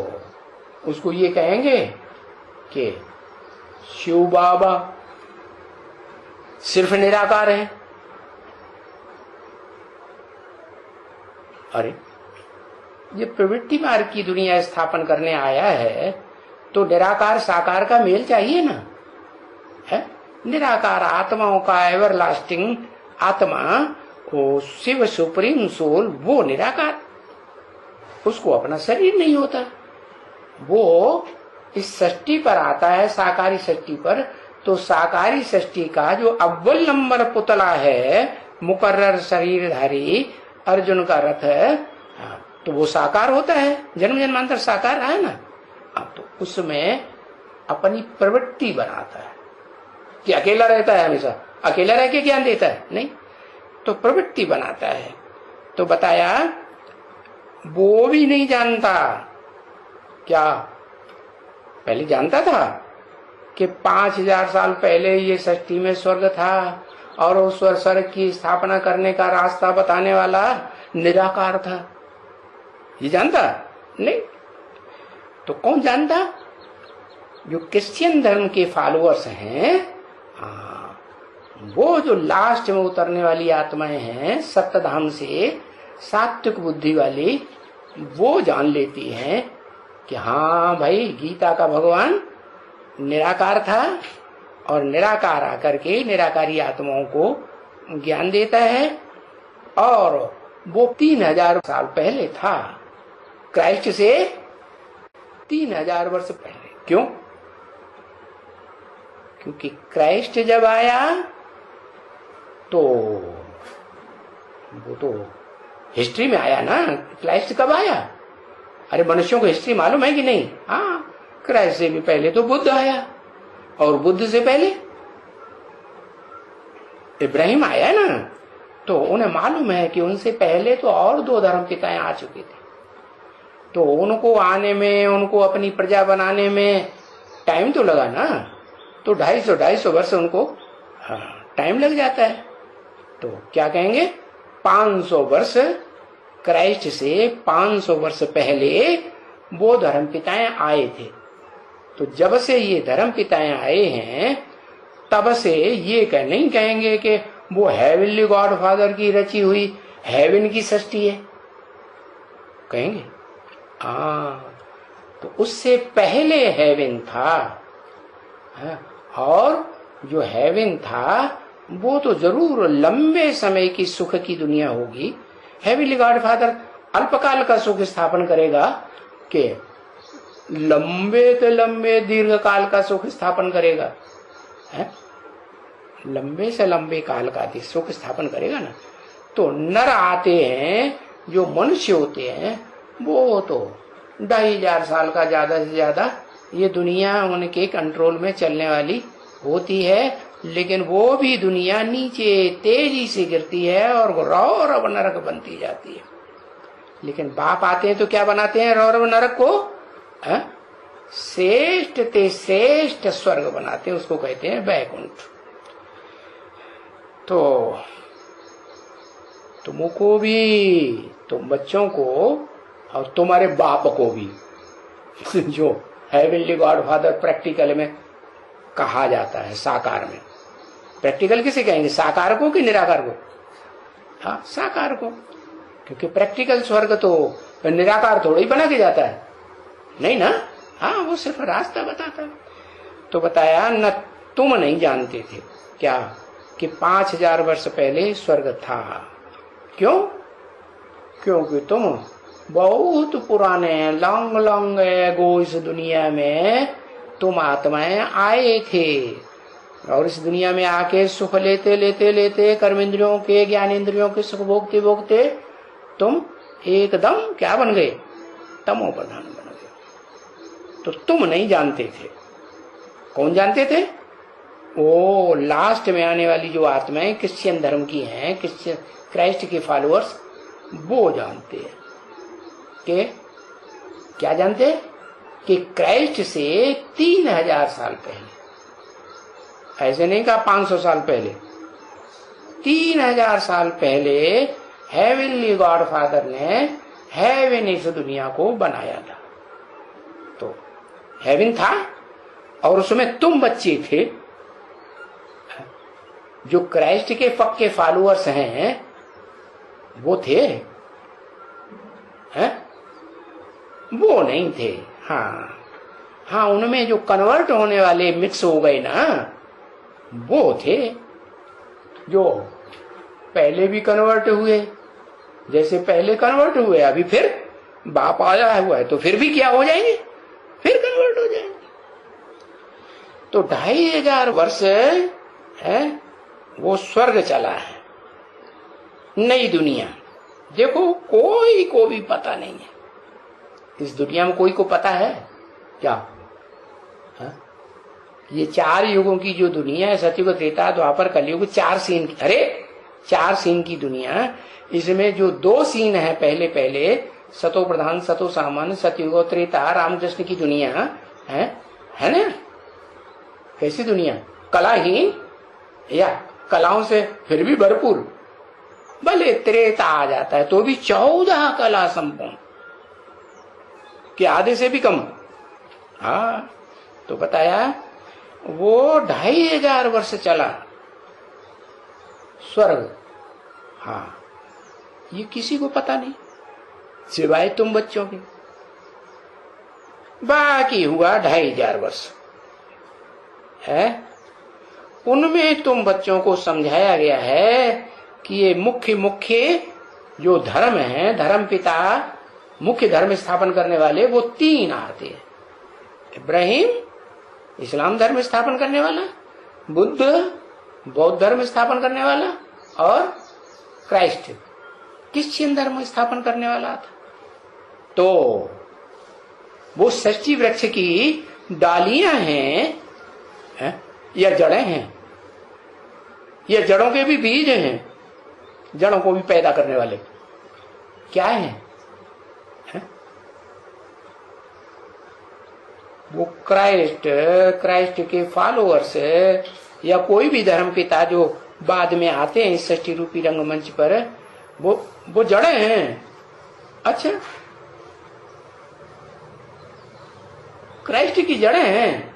उसको ये कहेंगे कि शिव बाबा सिर्फ निराकार है। अरे ये प्रवृत्ति मार्ग की दुनिया स्थापन करने आया है तो निराकार साकार का मेल चाहिए ना, है। निराकार आत्माओं का एवरलास्टिंग आत्मा, वो शिव सुप्रीम सोल, वो निराकार, उसको अपना शरीर नहीं होता, वो इस सृष्टि पर आता है, साकारी सृष्टि पर। तो साकारी सृष्टि का जो अव्वल नंबर पुतला है, मुकर्रर शरीरधारी अर्जुन का रथ है, तो वो साकार होता है, जन्म जन्मांतर साकार रहा है ना। अब तो उसमें अपनी प्रवृत्ति बनाता है कि अकेला रहता है, हमेशा अकेला रह के ज्ञान देता है नहीं, तो प्रवृत्ति बनाता है। तो बताया वो भी नहीं जानता, क्या पहले जानता था कि 5000 साल पहले ये सृष्टि में स्वर्ग था और उस स्वर्ग की स्थापना करने का रास्ता बताने वाला निराकार था, ये जानता नहीं। तो कौन जानता? जो क्रिश्चियन धर्म के फॉलोअर्स हैं, वो जो लास्ट में उतरने वाली आत्माएं हैं सप्तधाम से, सात्विक बुद्धि वाली, वो जान लेती हैं कि हाँ भाई गीता का भगवान निराकार था और निराकार आकर के निराकारी आत्माओं को ज्ञान देता है। और वो 3000 साल पहले था, क्राइस्ट से 3000 वर्ष पहले। क्यों? क्योंकि क्राइस्ट जब आया तो वो तो हिस्ट्री में आया ना। क्राइस्ट कब आया? अरे मनुष्यों को हिस्ट्री मालूम है कि नहीं? हाँ, क्राइस्ट से भी पहले तो बुद्ध आया और बुद्ध से पहले इब्राहिम आया ना। तो उन्हें मालूम है कि उनसे पहले तो और 2 धर्म पिताएं आ चुके थे, तो उनको आने में, उनको अपनी प्रजा बनाने में टाइम तो लगा ना। तो 250 वर्ष उनको टाइम लग जाता है। तो क्या कहेंगे, 500 वर्ष, क्राइस्ट से 500 वर्ष पहले वो धर्म पिताएं आए थे। तो जब से ये धर्म पिताएं आए हैं तब से ये नहीं कहेंगे कि वो हेवनली गॉड फादर की रची हुई हेवन की सृष्टि है, कहेंगे तो उससे पहले हेवन था। और जो हेवन था वो तो जरूर लंबे समय की सुख की दुनिया होगी। हेवनली गॉड फादर अल्पकाल का सुख स्थापन करेगा कि लंबे से लंबे दीर्घ काल का सुख स्थापन करेगा? लंबे से लंबे काल का सुख स्थापन करेगा ना। तो नर आते हैं, जो मनुष्य होते हैं, वो तो 2500 साल का ज्यादा से ज्यादा ये दुनिया उनके कंट्रोल में चलने वाली होती है। लेकिन वो भी दुनिया नीचे तेजी से गिरती है और रौरव नरक बनती जाती है। लेकिन बाप आते हैं तो क्या बनाते हैं? रौरव नरक को श्रेष्ठ ते श्रेष्ठ स्वर्ग बनाते हैं, उसको कहते हैं वैकुंठ। तो तुमको भी, तुम बच्चों को और तुम्हारे बाप को भी जो हेवनली गॉड फादर प्रैक्टिकल में कहा जाता है, साकार में। प्रैक्टिकल किसे कहेंगे, साकार को कि निराकार को? हाँ, साकार को, क्योंकि प्रैक्टिकल स्वर्ग तो निराकार थोड़ा ही बना के जाता है, नहीं ना। हाँ, वो सिर्फ रास्ता बताता है। तो बताया न तुम नहीं जानते थे क्या कि 5000 वर्ष पहले स्वर्ग था। क्यों? क्योंकि तुम बहुत पुराने लॉन्ग लॉन्ग एगो इस दुनिया में तुम आत्माएं आए थे और इस दुनिया में आके सुख लेते लेते लेते कर्मेंद्रियों के, ज्ञानेंद्रियों के सुख भोगते भोगते तुम एकदम क्या बन गए? तमो प्रधान बन गए। तो तुम नहीं जानते थे। कौन जानते थे? वो लास्ट में आने वाली जो आत्माएं क्रिश्चियन धर्म की हैं, क्रिश्चियन क्राइस्ट के फॉलोअर्स, वो जानते हैं कि क्या जानते हैं कि क्राइस्ट से 3000 साल पहले, ऐसे नहीं कहा 500 साल पहले, 3000 साल पहले हेवनली गॉड फादर ने हेवन इस दुनिया को बनाया था। तो हेवन था और उसमें तुम बच्चे थे जो क्राइस्ट के पक्के फॉलोअर्स हैं, वो थे हैं? वो नहीं थे। हाँ हाँ, उनमें जो कन्वर्ट होने वाले मिक्स हो गए ना, वो थे जो पहले भी कन्वर्ट हुए, जैसे पहले कन्वर्ट हुए, अभी फिर बाप आया हुआ है तो फिर भी क्या हो जाएंगे? फिर कन्वर्ट हो जाएंगे। तो 2500 वर्ष है वो स्वर्ग चला है, नई दुनिया देखो कोई को भी पता नहीं है इस दुनिया में, कोई को पता है क्या? हा? ये 4 युगों की जो दुनिया है, सतयुग, त्रेता, द्वापर, कलयुग, 4 सीन की, अरे 4 सीन की दुनिया, इसमें जो 2 सीन है पहले पहले, सतो प्रधान, सतो सामान्य, सतयुग और त्रेता, रामकृष्ण की दुनिया है ना? कैसी दुनिया? कलाहीन या कलाओं से फिर भी भरपूर। भले त्रेता आ जाता है तो भी 14 कला संपन्न, कि आधे से भी कम। हाँ, तो बताया वो 2500 वर्ष चला स्वर्ग। हाँ, ये किसी को पता नहीं सिवाय तुम बच्चों के। बाकी हुआ 2500 वर्ष है, उनमें तुम बच्चों को समझाया गया है कि ये मुख्य जो धर्म है, धर्म पिता, मुख्य धर्म स्थापन करने वाले वो 3 आते हैं। इब्राहिम इस्लाम धर्म स्थापन करने वाला, बुद्ध बौद्ध धर्म स्थापन करने वाला, और क्राइस्ट क्रिश्चियन धर्म स्थापन करने वाला था। तो वो षष्ठी वृक्ष की डालियां हैं या जड़ें हैं, या जड़ों के भी बीज हैं, जड़ों को भी पैदा करने वाले क्या है? वो क्राइस्ट के फॉलोअर्स या कोई भी धर्म पिता जो बाद में आते हैं इस षष्ठी रूपी रंगमंच पर, वो जड़ें हैं। अच्छा, क्राइस्ट की जड़ें हैं,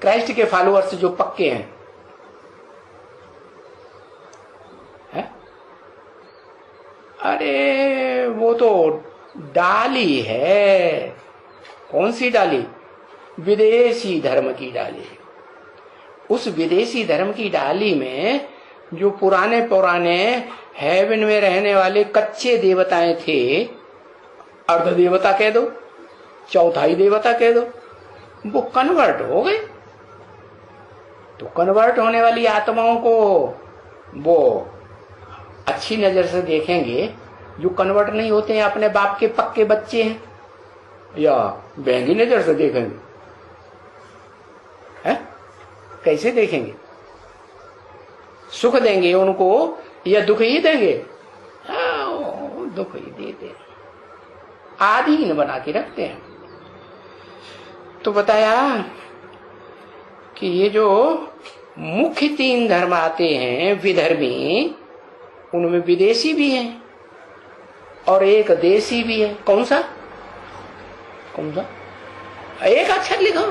क्राइस्ट के फॉलोअर्स जो पक्के हैं, है? अरे वो तो डाली है। कौन सी डाली? विदेशी धर्म की डाली। उस विदेशी धर्म की डाली में जो पुराने हेवन में रहने वाले कच्चे देवताएं थे, अर्ध देवता कह दो, चौथाई देवता कह दो, वो कन्वर्ट हो गए। तो कन्वर्ट होने वाली आत्माओं को वो अच्छी नजर से देखेंगे। जो कन्वर्ट नहीं होते हैं अपने बाप के पक्के बच्चे हैं, या बैंगी नजर से देखेंगे? है? कैसे देखेंगे? सुख देंगे उनको या दुख ही देंगे? दुख ही देते हैं, आधीन बना के रखते हैं। तो बताया कि ये जो मुख्य 3 धर्म आते हैं विधर्मी, उनमें विदेशी भी हैं और एक देशी भी है। कौन सा? एक अक्षर लिखो,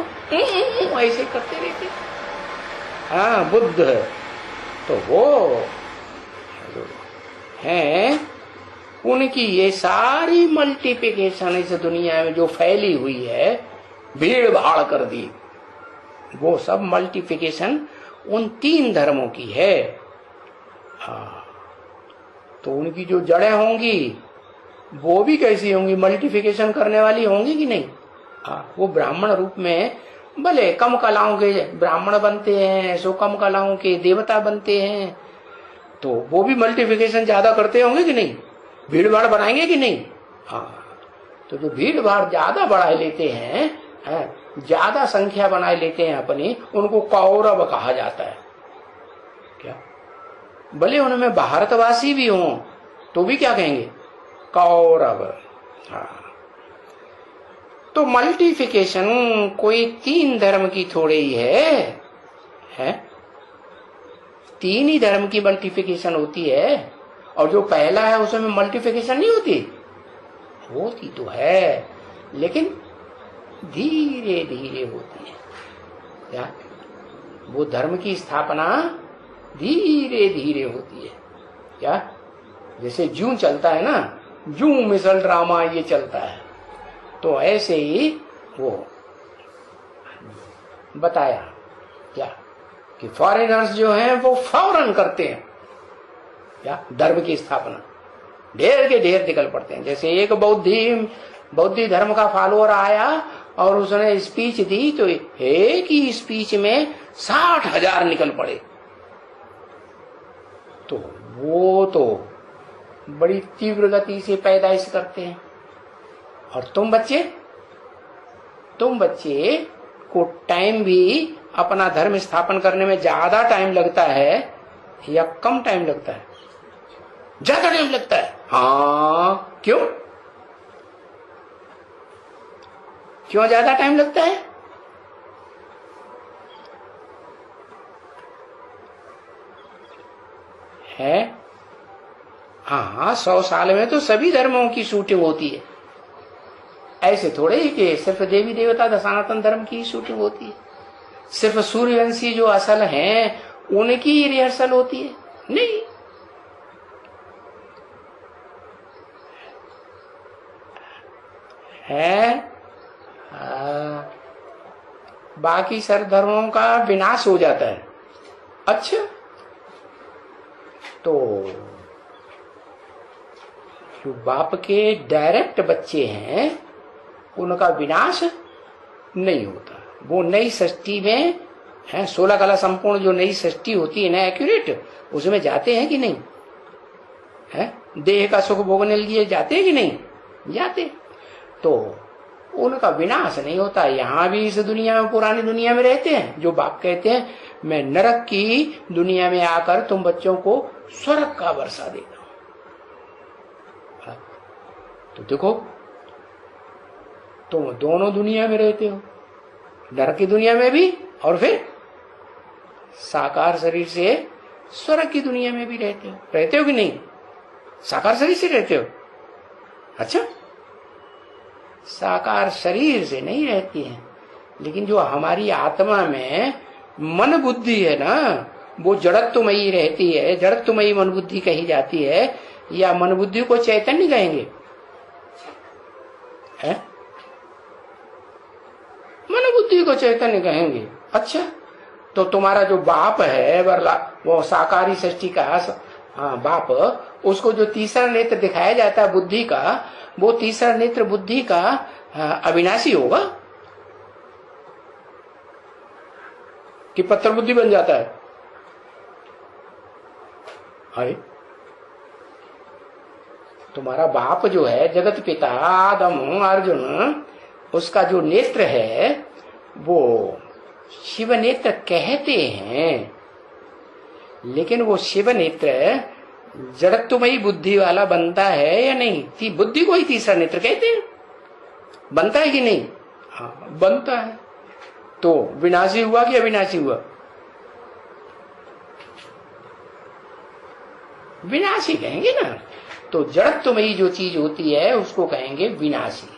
ऐसे करते रहते। हाँ, बुद्ध तो वो हैं, उनकी ये सारी मल्टीप्लिकेशन इस दुनिया में जो फैली हुई है, भीड़ भाड़ कर दी, वो सब मल्टीप्लिकेशन उन 3 धर्मों की है। हाँ, तो उनकी जो जड़ें होंगी वो भी कैसी होंगी? मल्टीप्लिकेशन करने वाली होंगी कि नहीं? हाँ, वो ब्राह्मण रूप में भले कम कलाओं के ब्राह्मण बनते हैं, सो कम कलाओं के देवता बनते हैं, तो वो भी मल्टीप्लिकेशन ज्यादा करते होंगे कि नहीं? भीड़ भाड़ बनाएंगे कि नहीं? हाँ, तो जो भीड़ भाड़ ज्यादा बढ़ा लेते हैं, ज्यादा संख्या बनाए लेते हैं अपनी, उनको कौरव कहा जाता है। क्या? भले उनमें भारतवासी भी हों तो भी क्या कहेंगे? कौरव। हाँ, तो मल्टीफिकेशन कोई 3 धर्म की थोड़ी ही है? 3 ही धर्म की मल्टीफिकेशन होती है, और जो पहला है उसमें मल्टीफिकेशन नहीं होती तो है, लेकिन धीरे धीरे होती है। क्या? वो धर्म की स्थापना धीरे धीरे होती है। क्या? जैसे जूं चलता है ना, जूं मिसल ड्रामा ये चलता है, तो ऐसे ही वो बताया क्या कि फॉरेनर्स जो हैं वो फौरन करते हैं क्या? धर्म की स्थापना, ढेर के ढेर निकल पड़ते हैं। जैसे एक बौद्धी धर्म का फॉलोअर आया और उसने स्पीच दी, तो एक ही स्पीच में 60,000 निकल पड़े। तो वो तो बड़ी तीव्र गति से पैदाइश करते हैं। और तुम बच्चे को टाइम भी अपना धर्म स्थापन करने में ज्यादा टाइम लगता है या कम टाइम लगता है? ज्यादा टाइम लगता है। हाँ, क्यों ज्यादा टाइम लगता है? हाँ, 100 साल में तो सभी धर्मों की शूटिंग होती है। ऐसे थोड़े ही कि सिर्फ देवी देवता सनातन धर्म की शूटिंग होती है, सिर्फ सूर्यवंशी जो असल हैं उनकी रिहर्सल होती है? नहीं। है बाकी सर धर्मों का विनाश हो जाता है। अच्छा, तो जो बाप के डायरेक्ट बच्चे हैं उनका विनाश नहीं होता। वो नई सृष्टि में है, 16 कला संपूर्ण जो नई सृष्टि होती है ना, एक्यूरेट, उसमें जाते हैं कि नहीं? है, देह का सुख भोगने लिए जाते हैं कि नहीं? जाते। तो उनका विनाश नहीं होता। यहाँ भी इस दुनिया में, पुरानी दुनिया में रहते हैं। जो बाप कहते हैं मैं नरक की दुनिया में आकर तुम बच्चों को स्वर्ग का वर्षा देता हूं। तो देखो, तुम दोनों दुनिया में रहते हो, नरक की दुनिया में भी और फिर साकार शरीर से स्वर्ग की दुनिया में भी रहते हो कि नहीं? साकार शरीर से रहते हो। अच्छा, साकार शरीर से नहीं रहती है, लेकिन जो हमारी आत्मा में मन बुद्धि है ना, वो जड़त्वमयी रहती है। जड़त्वमयी मन बुद्धि कही जाती है, या मन बुद्धि को चैतन्य कहेंगे? है, मन बुद्धि को चैतन्य कहेंगे। अच्छा, तो तुम्हारा जो बाप है वो साकारी सृष्टि का बाप, उसको जो तीसरा नेत्र दिखाया जाता है बुद्धि का, वो तीसरा नेत्र बुद्धि का अविनाशी होगा कि पत्थर बुद्धि बन जाता है? अरे, तुम्हारा बाप जो है जगत पिता आदम अर्जुन, उसका जो नेत्र है वो शिव नेत्र कहते हैं, लेकिन वो शिव नेत्र जड़त्वमयी बुद्धि वाला बनता है या नहीं? बुद्धि को ही तीसरा नेत्र कहते हैं। बनता है कि नहीं? हाँ, बनता है। तो विनाशी हुआ कि अविनाशी हुआ? विनाशी कहेंगे ना। तो जड़त्वमयी जो चीज होती है उसको कहेंगे विनाशी।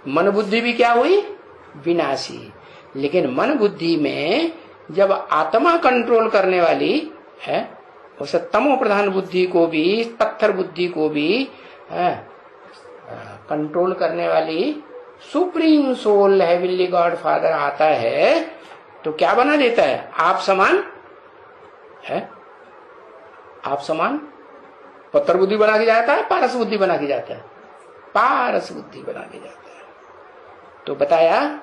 मन बुद्धि भी क्या हुई? विनाशी। लेकिन मन बुद्धि में जब आत्मा कंट्रोल करने वाली है, उस तमो प्रधान बुद्धि को भी, पत्थर बुद्धि को भी कंट्रोल करने वाली supreme soul heavenly God father आता है, तो क्या बना देता है? आप समान है, आप समान पत्थर बुद्धि बना के जाता है, पारस बुद्धि बना के जाता है, पारस बुद्धि बना के जाता है। तो बताया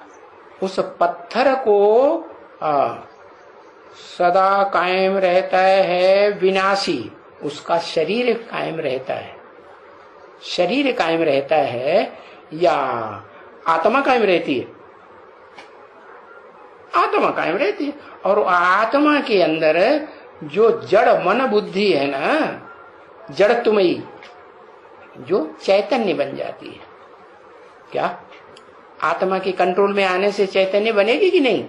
उस पत्थर को सदा कायम रहता है विनाशी, उसका शरीर कायम रहता है। शरीर कायम रहता है या आत्मा कायम रहती है? आत्मा कायम रहती है। और आत्मा के अंदर जो जड़ मन बुद्धि है ना, जड़त्वमयी, जो चैतन्य बन जाती है। क्या आत्मा के कंट्रोल में आने से चैतन्य बनेगी कि नहीं?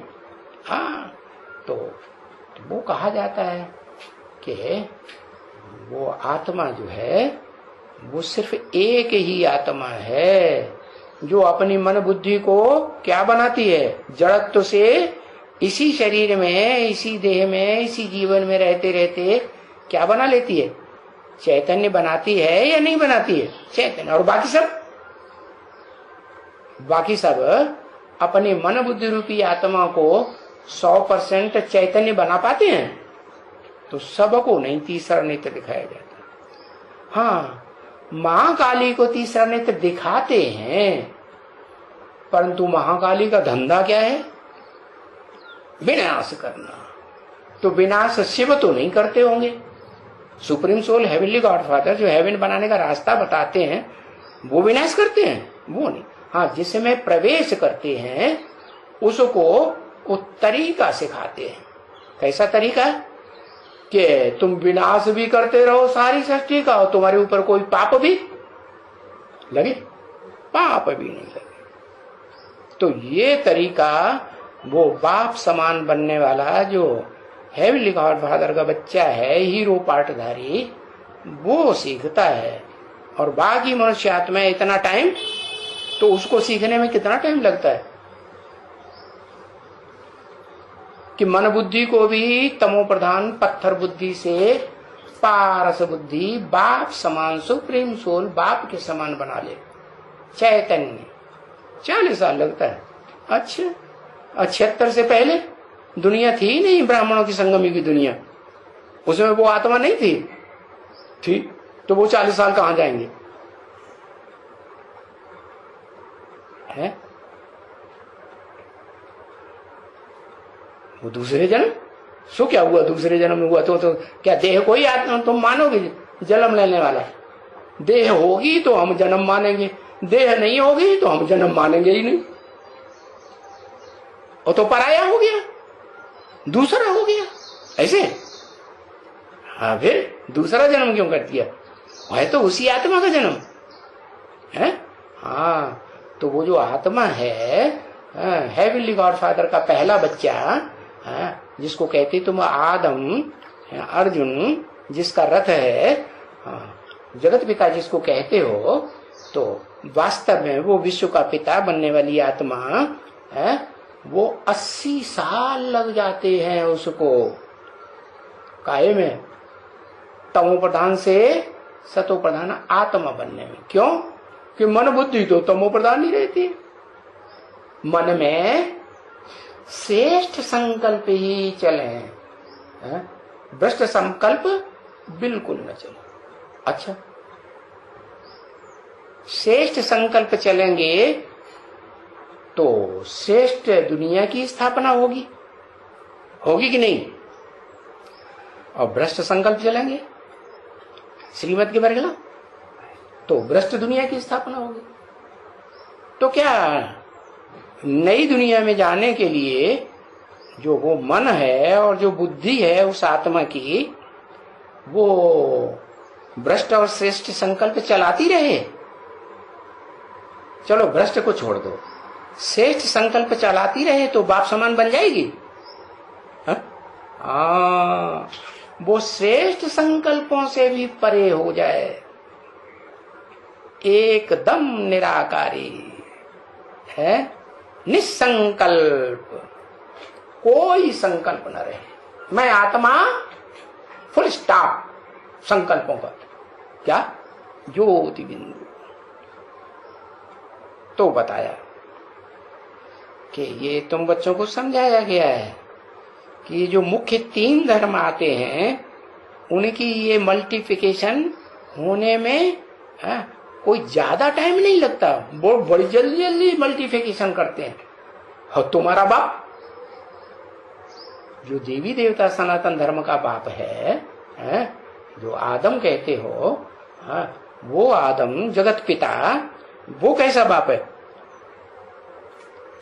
हाँ, तो वो कहा जाता है कि वो आत्मा जो है वो सिर्फ एक ही आत्मा है जो अपनी मन बुद्धि को क्या बनाती है? जड़त्व से इसी शरीर में, इसी देह में, इसी जीवन में रहते रहते क्या बना लेती है? चैतन्य बनाती है या नहीं बनाती है? चैतन्य। और बाकी सब अपने मन बुद्धि रूपी आत्मा को 100% चैतन्य बना पाते हैं? तो सबको नहीं तीसरा नेत्र दिखाया जाता। हाँ, महाकाली को तीसरा नेत्र दिखाते हैं, परंतु महाकाली का धंधा क्या है? विनाश करना। तो विनाश शिव तो नहीं करते होंगे, सुप्रीम सोल हेवनली गॉडफादर जो हेवन बनाने का रास्ता बताते हैं वो विनाश करते हैं, वो नहीं। हाँ, जिसमें प्रवेश करते हैं उसको वो तरीका सिखाते हैं। कैसा तरीका? कि तुम विनाश भी करते रहो सारी सृष्टि का और तुम्हारे ऊपर कोई पाप भी लगे, पाप भी नहीं लगे। तो ये तरीका वो बाप समान बनने वाला जो हेवनली गॉडफादर का बच्चा है, हीरो पार्टधारी, वो सीखता है। और बाकी मनुष्य आत्मा इतना टाइम, तो उसको सीखने में कितना टाइम लगता है कि मन बुद्धि को भी तमो प्रधान पत्थर बुद्धि से पारस बुद्धि बाप समान सुप्रीम सोल बाप के समान बना ले। चैतन्य 40 साल लगता है। अच्छा, 76 से पहले दुनिया थी नहीं, ब्राह्मणों की संगमी की दुनिया, उसमें वो आत्मा नहीं थी तो वो 40 साल कहां जाएंगे? है वो दूसरे जन्म? सो क्या हुआ दूसरे जन्म में हुआ? तो क्या देह कोई आत्मा तुम मानोगे जन्म लेने वाला? देह होगी तो हम जन्म मानेंगे, देह नहीं होगी तो हम जन्म मानेंगे ही नहीं। और तो पराया हो गया, दूसरा हो गया ऐसे। हाँ, फिर दूसरा जन्म क्यों कर दिया? है तो उसी आत्मा का जन्म है। हाँ, तो वो जो आत्मा है हेवनली गॉडफादर का पहला बच्चा, जिसको कहते तुम आदम, अर्जुन जिसका रथ है, जगत पिता जिसको कहते हो, तो वास्तव में वो विश्व का पिता बनने वाली आत्मा है। वो 80 साल लग जाते हैं उसको काहे में, तमो प्रधान से सतो प्रधान आत्मा बनने में। क्यों? कि मन बुद्धि तो तमो प्रधान ही रहती है। मन में श्रेष्ठ संकल्प ही चले, भ्रष्ट संकल्प बिल्कुल न चले। अच्छा, श्रेष्ठ संकल्प चलेंगे तो श्रेष्ठ दुनिया की स्थापना होगी कि नहीं? और भ्रष्ट संकल्प चलेंगे श्रीमत के बरगला तो भ्रष्ट दुनिया की स्थापना होगी। तो क्या नई दुनिया में जाने के लिए जो वो मन है और जो बुद्धि है उस आत्मा की, वो भ्रष्ट और श्रेष्ठ संकल्प चलाती रहे? चलो भ्रष्ट को छोड़ दो, श्रेष्ठ संकल्प चलाती रहे तो बाप समान बन जाएगी। वो श्रेष्ठ संकल्पों से भी परे हो जाए, एकदम निराकारी है, निसंकल्प, कोई संकल्प न रहे। मैं आत्मा, फुल स्टॉप संकल्पों का। क्या? ज्योति बिंदु। तो बताया कि ये तुम बच्चों को समझाया गया है कि जो मुख्य 3 धर्म आते हैं उनकी ये मल्टीप्लिकेशन होने में कोई ज्यादा टाइम नहीं लगता, बहुत बड़ी जल्दी जल्दी मल्टीप्लिकेशन करते हैं। और तुम्हारा बाप जो देवी देवता सनातन धर्म का बाप है, जो आदम कहते हो, वो आदम जगत पिता, वो कैसा बाप है?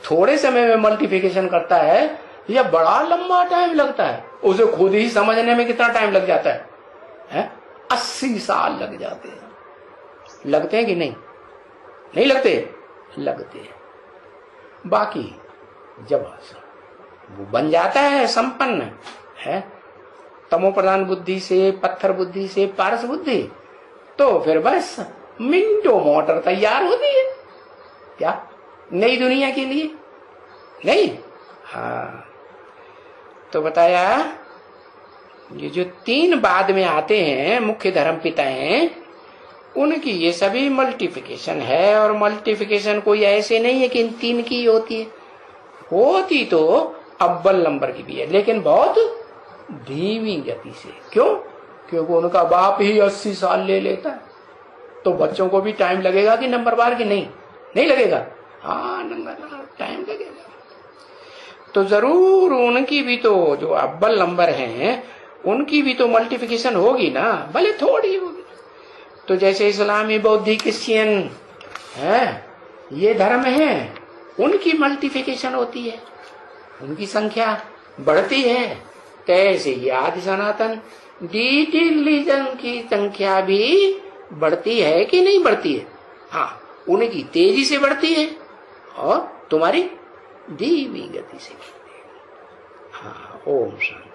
थोड़े समय में मल्टीप्लिकेशन करता है या बड़ा लंबा टाइम लगता है? उसे खुद ही समझने में कितना टाइम लग जाता है? 80 साल लग जाते हैं। लगते हैं कि नहीं? नहीं लगते? लगते हैं। बाकी जब वो बन जाता है संपन्न है तमो प्रधान बुद्धि से, पत्थर बुद्धि से पारस बुद्धि, तो फिर बस मिनटों मोटर तैयार होती है। क्या? नई दुनिया के लिए नहीं। हाँ, तो बताया ये जो 3 बाद में आते हैं मुख्य धर्म पिता हैं, उनकी ये सभी मल्टीप्लिकेशन है। और मल्टीप्लिकेशन कोई ऐसे नहीं है कि इन 3 की होती है, होती तो अव्वल नंबर की भी है, लेकिन बहुत धीमी गति से। क्यों? क्योंकि उनका बाप ही 80 साल ले लेता है। तो बच्चों को भी टाइम लगेगा कि नंबरवार की? नहीं लगेगा। हाँ, नंबरवार टाइम लगेगा। तो जरूर उनकी भी तो जो अव्वल नंबर हैं उनकी भी तो मल्टीप्लिकेशन होगी ना, भले थोड़ी होगी। तो जैसे इस्लामी, बौद्धी, क्रिश्चियन है, ये धर्म है, उनकी मल्टीप्लिकेशन होती है, उनकी संख्या बढ़ती है। कैसे ये आदि सनातन डीटी रिलीजन की संख्या भी बढ़ती है कि नहीं बढ़ती है? हाँ, उनकी तेजी से बढ़ती है और तुम्हारी धीमी गति से बढ़ती है। हाँ, ओम शांति।